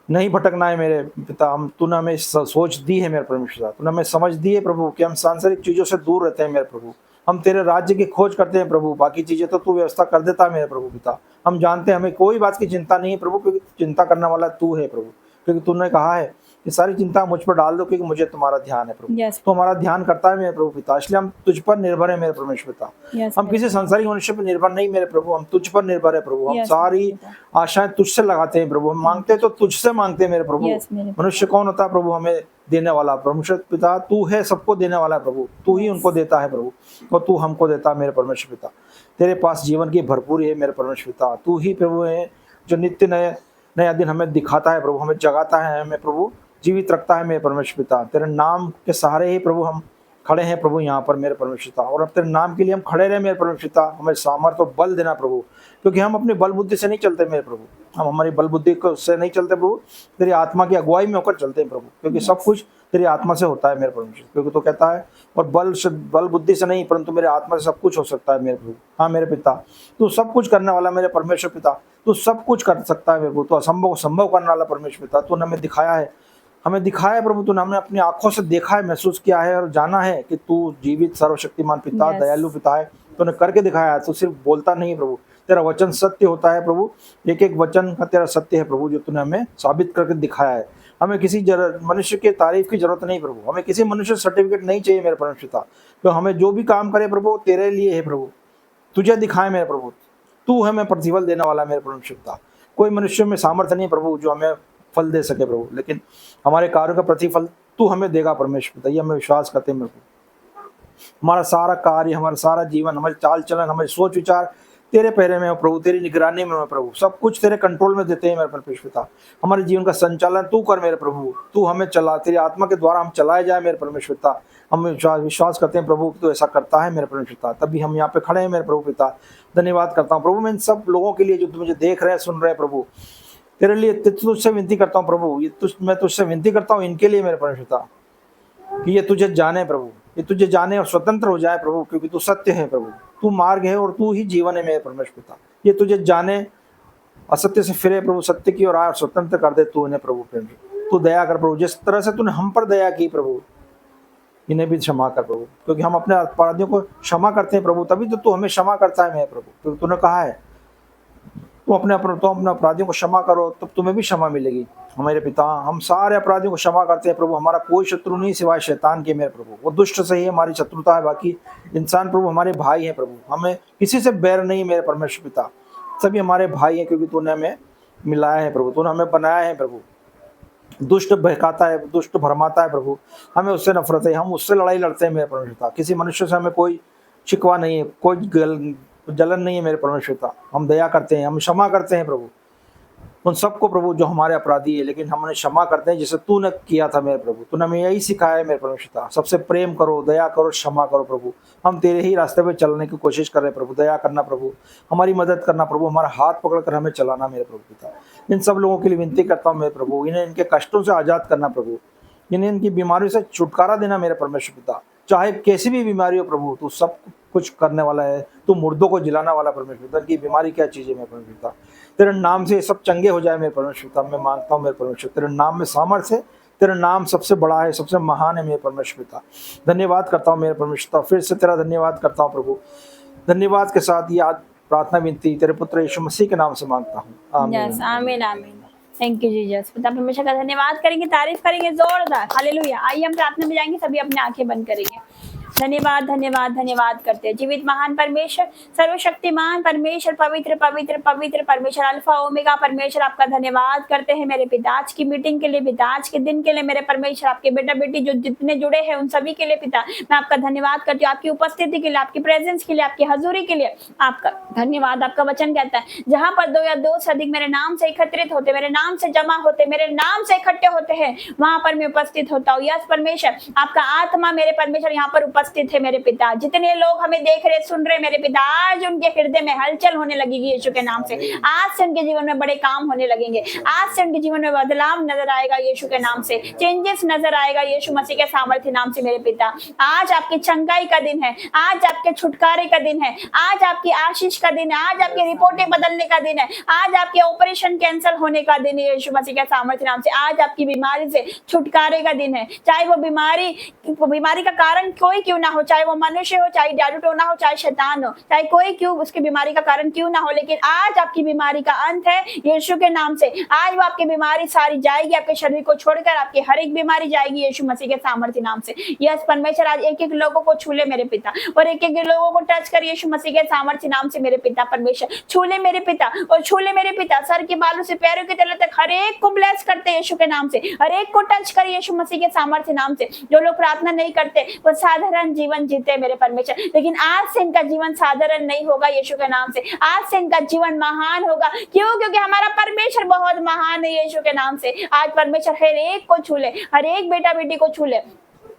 नहीं भटकना है मेरे पिता। हम तूने हमें सोच दी है मेरे परमेश्वर, तूने हमें समझ दी है प्रभु, कि हम सांसारिक चीज़ों से दूर रहते हैं मेरे प्रभु। हम तेरे राज्य की खोज करते हैं प्रभु, बाकी चीज़ें तो तू व्यवस्था कर देता है मेरे प्रभु पिता। हम जानते हैं हमें कोई बात की चिंता नहीं है प्रभु, क्योंकि चिंता करने वाला तू है प्रभु। क्योंकि तूने कहा है कि सारी चिंता मुझ पर डाल दो, क्योंकि मुझे तुम्हारा ध्यान है प्रभु। तो हमारा ध्यान करता है मेरे प्रभु पिता, इसलिए हम तुझ पर निर्भर है मेरे परमेश्वर पिता। हम किसी संसारिक मनुष्य पर निर्भर नहीं मेरे प्रभु, हम तुझ पर निर्भर है प्रभु। हम सारी आशाएं तुझसे लगाते हैं प्रभु। हम मांगते तो तुझसे मांगते हैं मेरे प्रभु। मनुष्य कौन होता है प्रभु हमें देने वाला? परमेश्वर पिता तू है, सबको देने वाला है प्रभु। तू ही उनको देता है प्रभु, और तू हमको देता है मेरे परमेश्वर पिता। तेरे पास जीवन की भरपूरी है मेरे परमेश्वर पिता। तू ही प्रभु है जो नित्य नया दिन हमें दिखाता है प्रभु, हमें जगाता है, हमें प्रभु जीवित रखता है मेरे परमेश्वर पिता। तेरे नाम के सहारे ही प्रभु हम खड़े हैं प्रभु यहाँ पर मेरे परमेश्वर पिता, और अब तेरे नाम के लिए हम खड़े रहे मेरे परमेश्वर पिता। हमें सामर्थ्य और बल देना प्रभु, क्योंकि हम अपनी बल बुद्धि से नहीं चलते मेरे प्रभु। हम हमारी बल बुद्धि से नहीं चलते प्रभु, तेरी आत्मा की अगुवाई में होकर चलते हैं प्रभु, क्योंकि सब कुछ तेरी आत्मा से होता है मेरे परमेश्वर। क्योंकि तो कहता है और बल बुद्धि से नहीं, परंतु मेरे आत्मा से सब कुछ हो सकता है मेरे प्रभु। हाँ मेरे पिता, तू सब कुछ करने वाला मेरे परमेश्वर पिता, तू सब कुछ कर सकता है मेरे प्रभु। तो असंभव को संभव करने वाला परमेश्वर पिता, तूने हमें दिखाया है, हमें दिखाया है प्रभु। तूने हमने अपनी आंखों से देखा है, महसूस किया है और जाना है कि तू जीवित सर्वशक्तिमान पिता, दयालु पिता है। तूने करके दिखाया है, तू सिर्फ बोलता नहीं प्रभु। तेरा वचन सत्य होता है प्रभु, एक एक वचन का तेरा सत्य है प्रभु, जो तूने हमें साबित करके दिखाया है। हमें किसी मनुष्य के तारीफ की जरूरत नहीं प्रभु, हमें किसी मनुष्य सर्टिफिकेट नहीं चाहिए मेरे परमेश्वर पिता। तो हमें जो भी काम करे प्रभु तेरे लिए है प्रभु, तुझे दिखाए मेरे प्रभु। तू हमें प्रतिफल देने वाला मेरे परमेश्वर पिता। कोई मनुष्य में सामर्थ्य नहीं प्रभु जो हमें फल दे सके प्रभु, लेकिन हमारे कार्यों का प्रतिफल तू हमें देगा परमेश्वर पिता, ये हमें विश्वास करते हैं मेरे प्रभु। हमारा सारा कार्य, हमारा सारा जीवन, हमारे चाल चलन, हमारे सोच विचार तेरे पैरे में हो प्रभु, तेरी निगरानी में हो प्रभु। सब कुछ तेरे कंट्रोल में देते हैं मेरे परमेश्वर पिता। हमारे जीवन का संचालन तू कर मेरे प्रभु, तू हमें चला, तेरी आत्मा के द्वारा हम चलाए जाए मेरे परमेश्वर पिता। हम विश्वास करते हैं प्रभु कि तू ऐसा करता है मेरे परमेश्वर पिता, तभी हम यहाँ पे खड़े हैं मेरे प्रभु पिता। धन्यवाद करता हूँ प्रभु मैं इन सब लोगों के लिए जो मुझे देख रहे हैं, सुन रहे हैं प्रभु। तेरे लिए तुझसे विनती करता हूँ प्रभु, मैं तुझसे विनती करता हूँ इनके लिए मेरे परमेश्वर पिता, कि ये तुझे जाने प्रभु, ये तुझे जाने और स्वतंत्र हो जाए प्रभु, क्योंकि तू सत्य है प्रभु, तू मार्ग है और तू ही जीवन है मेरे परमेश्वर पिता। ये तुझे जाने, असत्य से फिरे प्रभु, सत्य की ओर आए और स्वतंत्र कर दे तू इन्हें प्रभु। तू दया कर प्रभु, जिस तरह से तूने हम पर दया की प्रभु, इन्हें भी क्षमा कर प्रभु, क्योंकि हम अपने अपराधियों को क्षमा करते हैं प्रभु, तभी तो तू हमें क्षमा करता है मेरे प्रभु। क्योंकि तूने कहा है तुम अपने अपराधियों को क्षमा करो तब तुम्हें भी क्षमा मिलेगी। हमारे पिता, हम सारे अपराधियों को क्षमा करते हैं प्रभु। हमारा कोई शत्रु नहीं सिवाय शैतान के मेरे प्रभु, वो दुष्ट से ही हमारी शत्रुता है, बाकी इंसान प्रभु हमारे भाई हैं प्रभु। हमें किसी से बैर नहीं मेरे परमेश्वर पिता, सभी हमारे भाई हैं, क्योंकि तूने हमें मिलाया है प्रभु, तूने हमें बनाया है प्रभु। दुष्ट बहकाता है, दुष्ट भरमाता है प्रभु, हमें उससे नफरत है, हम उससे लड़ाई लड़ते हैं मेरे परमेश्वर पिता। किसी मनुष्य से हमें कोई शिकवा नहीं है, कोई जलन नहीं है मेरे परमेश्वर पिता। हम दया करते हैं, हम क्षमा करते हैं प्रभु उन सबको प्रभु जो हमारे अपराधी है, लेकिन हम उन्हें क्षमा करते हैं जैसे तूने किया था मेरे प्रभु। तूने हमें यही सिखाया है मेरे परमेश्वर पिता, सबसे प्रेम करो, दया करो, क्षमा करो प्रभु। हम तेरे ही रास्ते पे चलने की कोशिश कर रहे हैं प्रभु। दया करना प्रभु, हमारी मदद करना प्रभु, हमारा हाथ पकड़कर हमें चलाना मेरे प्रभु पिता। इन सब लोगों के लिए विनती करता हूँ मेरे प्रभु, इन्हें इनके कष्टों से आज़ाद करना प्रभु, इन्हें इनकी बीमारियों से छुटकारा देना मेरे परमेश्वर पिता। चाहे कैसी भी बीमारी हो प्रभु, तू सब कुछ करने वाला है, तू मुर्दों को जिलाने वाला परमेश्वर पिता। की बीमारी क्या चीज़ है मेरे परमेश्वर पिता, तेरे नाम से सब चंगे हो जाए मेरे परमेश्वर पिता। मैं मांगता हूँ मेरे परमेश्वर, तेरे नाम में सामर्थ्य है, तेरा नाम सबसे बड़ा है, सबसे महान है मेरे परमेश्वर पिता। धन्यवाद करता हूँ मेरे परमेश्वर पिता, फिर से तेरा धन्यवाद करता हूँ प्रभु। धन्यवाद के साथ ये आज प्रार्थना विनती तेरे पुत्र यीशु मसीह के नाम से मांगता हूँ, आमीन। यस, आमीन आमीन। Thank you Jesus. पिता परमेश्वर का धन्यवाद करेंगे, तारीफ करेंगे जोरदार, हालेलुया। आइए हम प्रार्थना में जाएंगे, सभी अपनी आंखें बंद करेंगे। धन्यवाद धन्यवाद धन्यवाद करते हैं जीवित महान परमेश्वर, सर्वशक्तिमान परमेश्वर, पवित्र पवित्र पवित्र परमेश्वर, अल्फा ओमेगा परमेश्वर, आपका धन्यवाद करते हैं मेरे पिता आज की मीटिंग के लिए, पिता आज के दिन के लिए मेरे परमेश्वर, आपके बेटा बेटी जो जितने जुड़े हैं उन सभी के लिए पिता मैं आपका धन्यवाद करती हूँ, आपकी उपस्थिति के लिए, आपकी प्रेजेंस के लिए, आपकी हजूरी के लिए आपका धन्यवाद। आपका वचन कहता है जहां पर 2 या 2 से अधिक मेरे नाम से एकत्रित होते, मेरे नाम से जमा होते, मेरे नाम से इकट्ठे होते हैं, वहां पर मैं उपस्थित होता हूँ। यस परमेश्वर, आपका आत्मा मेरे परमेश्वर यहाँ पर उपस्थित है मेरे पिता। जितने लोग हमें देख रहे सुन रहे मेरे पिता, आज उनके हृदय में हलचल होने लगेगी यीशु के नाम से। आज से उनके जीवन में बड़े काम होने लगेंगे, आज से उनके जीवन में बदलाव नजर आएगा यीशु के नाम से, चेंजेस नजर आएगा यीशु मसीह के सामर्थ्य नाम से मेरे पिता। आज आपकी चंगाई का दिन है, आज आपके छुटकारे का दिन है, आज आपकी आशीष का दिन है, आज आपकी रिपोर्टें बदलने का दिन है, आज आपके ऑपरेशन कैंसिल होने का दिन है यीशु मसीह के सामर्थ्य नाम से। आज आपकी बीमारी से छुटकारे का दिन है, चाहे वो बीमारी का कारण कोई क्यों ना हो, चाहे वो मनुष्य हो, चाहे जादू टोना हो, चाहे शैतान हो, चाहे कोई क्यों उसकी बीमारी का कारण क्यों ना हो, लेकिन आज आपकी बीमारी का अंत है यीशु के नाम से। आज वो आपकी बीमारी सारी जाएगी, आपके शरीर को छोड़कर आपकी हर एक बीमारी जाएगी यीशु मसीह के सामर्थ्य नाम से। यस परमेश्वर, आज एक एक लोगों को छू ले मेरे पिता, और एक एक लोगों को टच कर यीशु मसीह के सामर्थ्य नाम से मेरे पिता परमेश्वर। छू ले मेरे पिता, और छू ले मेरे पिता, सर के बालों से पैरों के तले तक हर एक को ब्लेस करते यीशु के नाम से, हर एक को टच कर यीशु मसीह के सामर्थ्य नाम से। जो लोग प्रार्थना नहीं करते वो साधारण जीवन जीते मेरे परमेश्वर, लेकिन आज से इनका जीवन साधारण नहीं होगा यीशु के नाम से। आज से इनका जीवन महान होगा, क्यों? क्योंकि हमारा परमेश्वर बहुत महान है यीशु के नाम से। आज परमेश्वर हर एक को छू ले, हर एक बेटा बेटी को छू ले।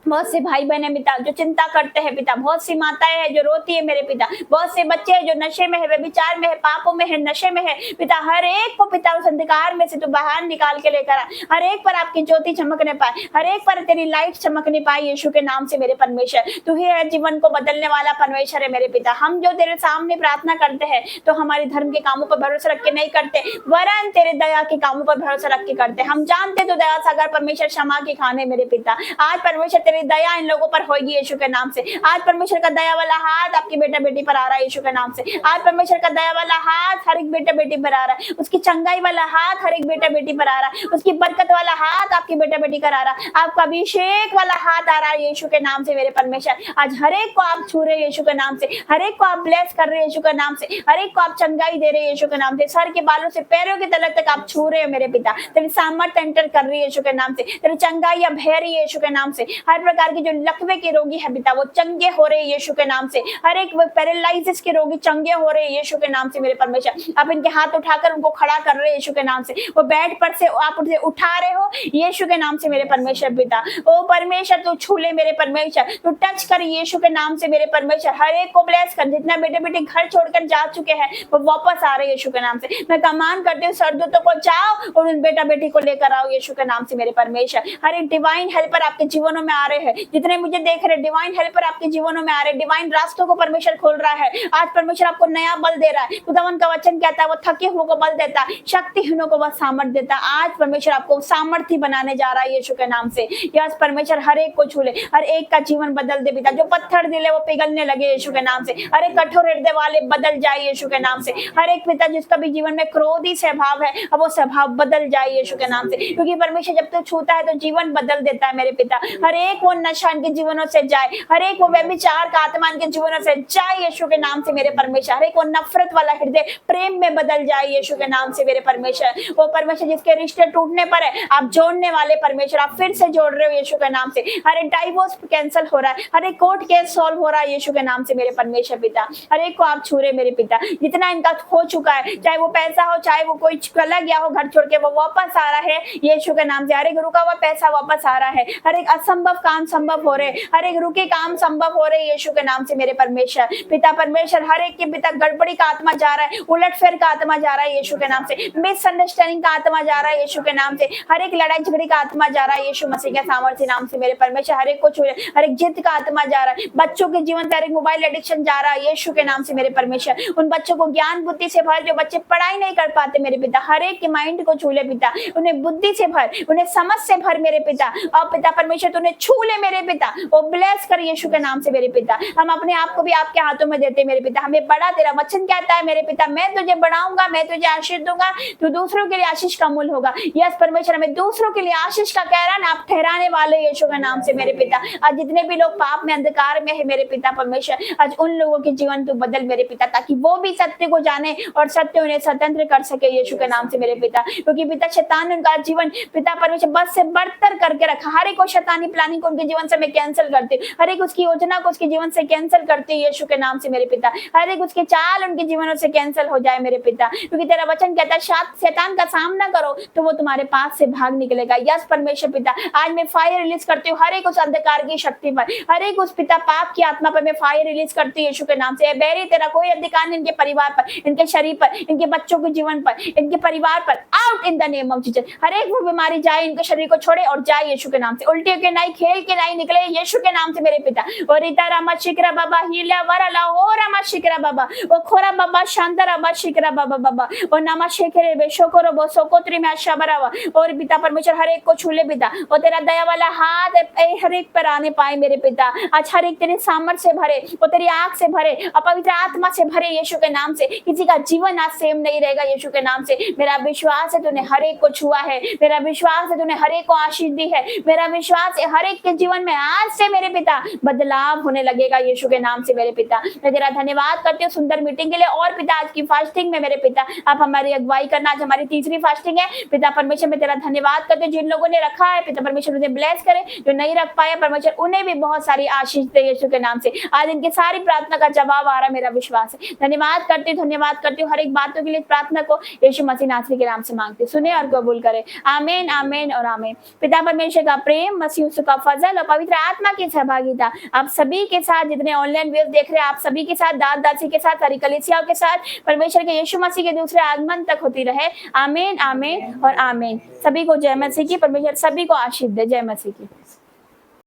बहुत से भाई बहन है पिता जो चिंता करते हैं पिता, बहुत सी माताएं हैं जो रोती है मेरे पिता, बहुत से बच्चे हैं जो नशे में है, व्यभिचार में है, पापों में है, नशे में है पिता। हर एक को पिता उस अंधकार में से तू बाहर निकाल के लेकर आ, हर एक पर आपकी ज्योति चमकने पाए, हर एक पर तेरी लाइट चमकने पाए यीशु के नाम से मेरे परमेश्वर। तू ही है जीवन को बदलने वाला परमेश्वर है मेरे पिता। हम जो तेरे सामने प्रार्थना करते हैं तो हमारे धर्म के कामों पर भरोसा रख के नहीं करते, वरन तेरे दया के कामों पर भरोसा रख के करते। हम जानते तो दया सागर परमेश्वर क्षमा के खाने मेरे पिता। आज परमेश्वर तेरी दया इन लोगों पर होगी यीशु के नाम से। आज परमेश्वर का दया वाला हाथ आपके बेटा बेटी पर आ रहा है यीशु के नाम से। आज परमेश्वर का दया वाला हाथ हर एक बेटा बेटी पर आ रहा है, उसकी चंगाई वाला हाथ हर एक बेटा बेटी पर आ रहा है, उसकी बरकत वाला हाथ आपके बेटा बेटी पर आ रहा है, आपका अभिषेक वाला हाथ आ रहा है यीशु के नाम से मेरे परमेश्वर। आज हर एक को आप छू रहे यीशु के नाम से, हर एक को आप ब्लेस कर रहे यीशु के नाम से, हर एक को आप चंगाई दे रहे यीशु के नाम से। सर के बालों से पैरों के तले तक आप छू रहे हो मेरे पिता। तेरी सामर्थ्य एंटर कर रही है यीशु के नाम से, तेरी चंगाई अब बह रही है यीशु के नाम से। हर प्रकार की जो लकवे के रोगी है पिता वो चंगे हो रहे हैं यीशु के नाम से। हर एक पैरालिसिस के रोगी चंगे हो रहे हैं यीशु के नाम से मेरे परमेश्वर। आप इनके हाथ उठाकर उनको खड़ा कर रहे हैं यीशु के नाम से। वो बेड पर से आप उसे उठा रहे हो यीशु के नाम से मेरे परमेश्वर पिता। ओ परमेश्वर तू छू ले मेरे परमेश्वर, तू टच कर यीशु के नाम से मेरे परमेश्वर। हर एक को ब्लेस कर, जितना बेटे बेटे घर छोड़कर जा चुके हैं वो वापस आ रहे हैं यीशु के नाम से। मैं कमांड करती हूँ सरदूतों को जाओ और उन बेटा बेटी को लेकर आओ यीशु के नाम से मेरे परमेश्वर। हर एक डिवाइन हेल्पर आपके जीवनों में आ रहे हैं, जितने मुझे देख रहे डिवाइन हेल्पर आपके जीवनों में आ रहे, डिवाइन रास्तों को परमेश्वर खोल रहा है। आज परमेश्वर आपको नया बल दे रहा है। खुदावन का वचन कहता है वो थके हुओं को बल देता है, शक्तिहीनों को वह सामर्थ्य देता है। आज परमेश्वर आपको सामर्थ्य बनाने जा रहा है यीशु के नाम से। यस परमेश्वर हर एक को छू ले, हर एक का जीवन बदल दे पिता। जो पत्थर दिल है वो पिघलने लगे यीशु के नाम से। हर एक कठोर हृदय वाले बदल जाए यीशु के नाम से। हर एक पिता जिसका भी जीवन में क्रोधी स्वभाव है अब वो स्वभाव बदल जाए यीशु के नाम से, क्योंकि परमेश्वर जब तक छूता है तो जीवन बदल देता है मेरे पिता। हर एक एक वो नशा इनके जीवनों से जाए, हर एक वो व्यभिचार का आत्मा इनके जीवनों से जाए यीशु के नाम से मेरे परमेश्वर। हर एक वो नफरत वाला हृदय प्रेम में बदल जाए यीशु के नाम से मेरे परमेश्वर। वो परमेश्वर जिसके रिश्ते टूटने पर है आप जोड़ने वाले परमेश्वर, आप फिर से जोड़ रहे हो यीशु के नाम से। हर एक डाइवोर्स कैंसिल हो रहा है, हर एक कोर्ट केस सॉल्व हो रहा है यीशु के नाम से मेरे परमेश्वर पिता। हर एक को आप छू रहे मेरे पिता, जितना इनका हो चुका है, चाहे वो पैसा हो, चाहे वो कोई चला गया हो घर छोड़ के, वो वापस आ रहा है यीशु के नाम से। हर एक रुका हुआ पैसा वापस आ रहा है, हर एक असंभव काम संभव हो रहे, हर एक रुके काम संभव हो रहे यीशु के नाम से मेरे परमेश्वर पिता। परमेश्वर हर एक के पिता गड़बड़ी का आत्मा जा रहा है, उलटफेर का आत्मा जा रहा है यीशु के नाम से, मिसअंडरस्टैंडिंग का आत्मा जा रहा है यीशु के नाम से, हर एक लड़ाई झगड़ी का आत्मा जा रहा है यीशु मसीह के सामर्थ्य नाम से मेरे परमेश्वर। हर एक को छू, हर एक जिद का आत्मा जा रहा है, बच्चों के जीवन से हर एक मोबाइल एडिक्शन जा रहा है यीशु के नाम से मेरे परमेश्वर। उन बच्चों को ज्ञान बुद्धि से भर, जो बच्चे पढ़ाई नहीं कर पाते मेरे पिता, हर एक के माइंड को छू ले पिता, उन्हें बुद्धि से भर, उन्हें समझ से भर मेरे पिता। और पिता परमेश्वर तूने छू ले मेरे पिता, वो ब्लेस कर यीशु के नाम से मेरे पिता। हम अपने आप को भी आपके हाथों में देते मेरे पिता। हमें बड़ा तेरा वचन कहता है मेरे पिता, मैं तुझे बढ़ाऊंगा, मैं तुझे आशीष दूंगा, तू दूसरों के लिए आशीष का मूल होगा। यस परमेश्वर, हमें दूसरों के लिए आशीष का कह रहा है आप ठहराने वाले यीशु के नाम से मेरे पिता। आज जितने भी लोग पाप में अंधकार में है मेरे पिता परमेश्वर, आज उन लोगों के जीवन तू बदल मेरे पिता, ताकि वो भी सत्य को जाने और सत्य उन्हें स्वतंत्र कर सके यीशु के नाम से मेरे पिता। क्योंकि पिता शैतान ने उनका जीवन पिता परमेश्वर बस से बढ़तर करके रखा, हर एक शैतानी प्लानिंग को उनके जीवन से मैं कैंसिल करती हूँ, हर एक उसकी योजना को उसके जीवन से कैंसिल करती हूँ यीशु के नाम से मेरे पिता। हर एक उसके चाल उनके जीवनों से कैंसिल हो जाए मेरे पिता, क्योंकि तेरा वचन कहता है शैतान का सामना करो तो वो तुम्हारे पास से भाग निकलेगा। यस परमेश्वर पिता, आज मैं फायर रिलीज करती हूँ हर एक उस अंधकार की शक्ति पर, हर एक उस पिता पाप की आत्मा पर मैं फायर रिलीज करती हूँ यीशु के नाम से। बेरी तेरा कोई अधिकार नहीं इनके परिवार पर, इनके शरीर पर, इनके बच्चों के जीवन पर, इनके परिवार पर, out in the name of Jesus. हर एक वो बीमारी जाए, इनके शरीर को छोड़े और जाए यीशु के नाम से। उल्टी के नाई, खेल के नाई निकले यीशु के नाम से मेरे पिता। और इता रामा शिकरा बाबा हीला वरला हो रामा शिकरा बाबा, ओ खोरा बाबा शांता रामा शिकरा बाबा बाबा, और नामा शेखरे बेशोकरो बो सोकोत्री में आशा बरावा। और पिता परमेश्वर हर एक को छू ले पिता, और तेरा दया वाला हाथ हर एक पर आने पाए मेरे पिता। आज हर एक तेरे सामर्थ से भरे, और तेरी आंख से भरे, और पवित्र आत्मा से भरे यीशु के नाम से। किसी का जीवन आज सेम नहीं रहेगा यीशु के नाम से। मेरा विश्वास है तूने हर एक को छुआ है, मेरा विश्वास है तूने हर एक को आशीष दी है, मेरा विश्वास है हर एक के जीवन में आज से मेरे पिता बदलाव होने लगेगा यीशु के नाम से मेरे पिता। मैं तेरा धन्यवाद करती हूँ सुंदर मीटिंग के लिए। और पिता आज की फास्टिंग में मेरे पिता आप हमारी अगुवाई करना, आज हमारी तीसरी फास्टिंग है पिता परमेश्वर। मैं तेरा धन्यवाद करती हूँ, जिन लोगों ने रखा है पिता परमेश्वर उन्हें ब्लेस करे, जो नहीं रख पाए परमेश्वर उन्हें भी बहुत सारी आशीष दे यीशु के नाम से। आज इनकी सारी प्रार्थना का जवाब आ रहा मेरा विश्वास है। धन्यवाद करती हूँ हर एक बातों के लिए। प्रार्थना को यीशु मसीह नासरी के नाम से मांगते, सुने और कबूल करे। आमीन आमीन और आमीन। पिता परमेश्वर का प्रेम, मसीह यीशु का फजल और पवित्र आत्मा की सहभागिता आप सभी के साथ, जितने ऑनलाइन व्यूअर्स देख रहे हैं आप सभी के साथ, दास दासी के साथ, सारी कलीसियाओं के साथ, परमेश्वर के यीशु मसीह के दूसरे आगमन तक होती रहे। आमीन आमीन और आमीन। सभी को जय मसीह की। परमेश्वर सभी को आशीष दे। जय मसीह की।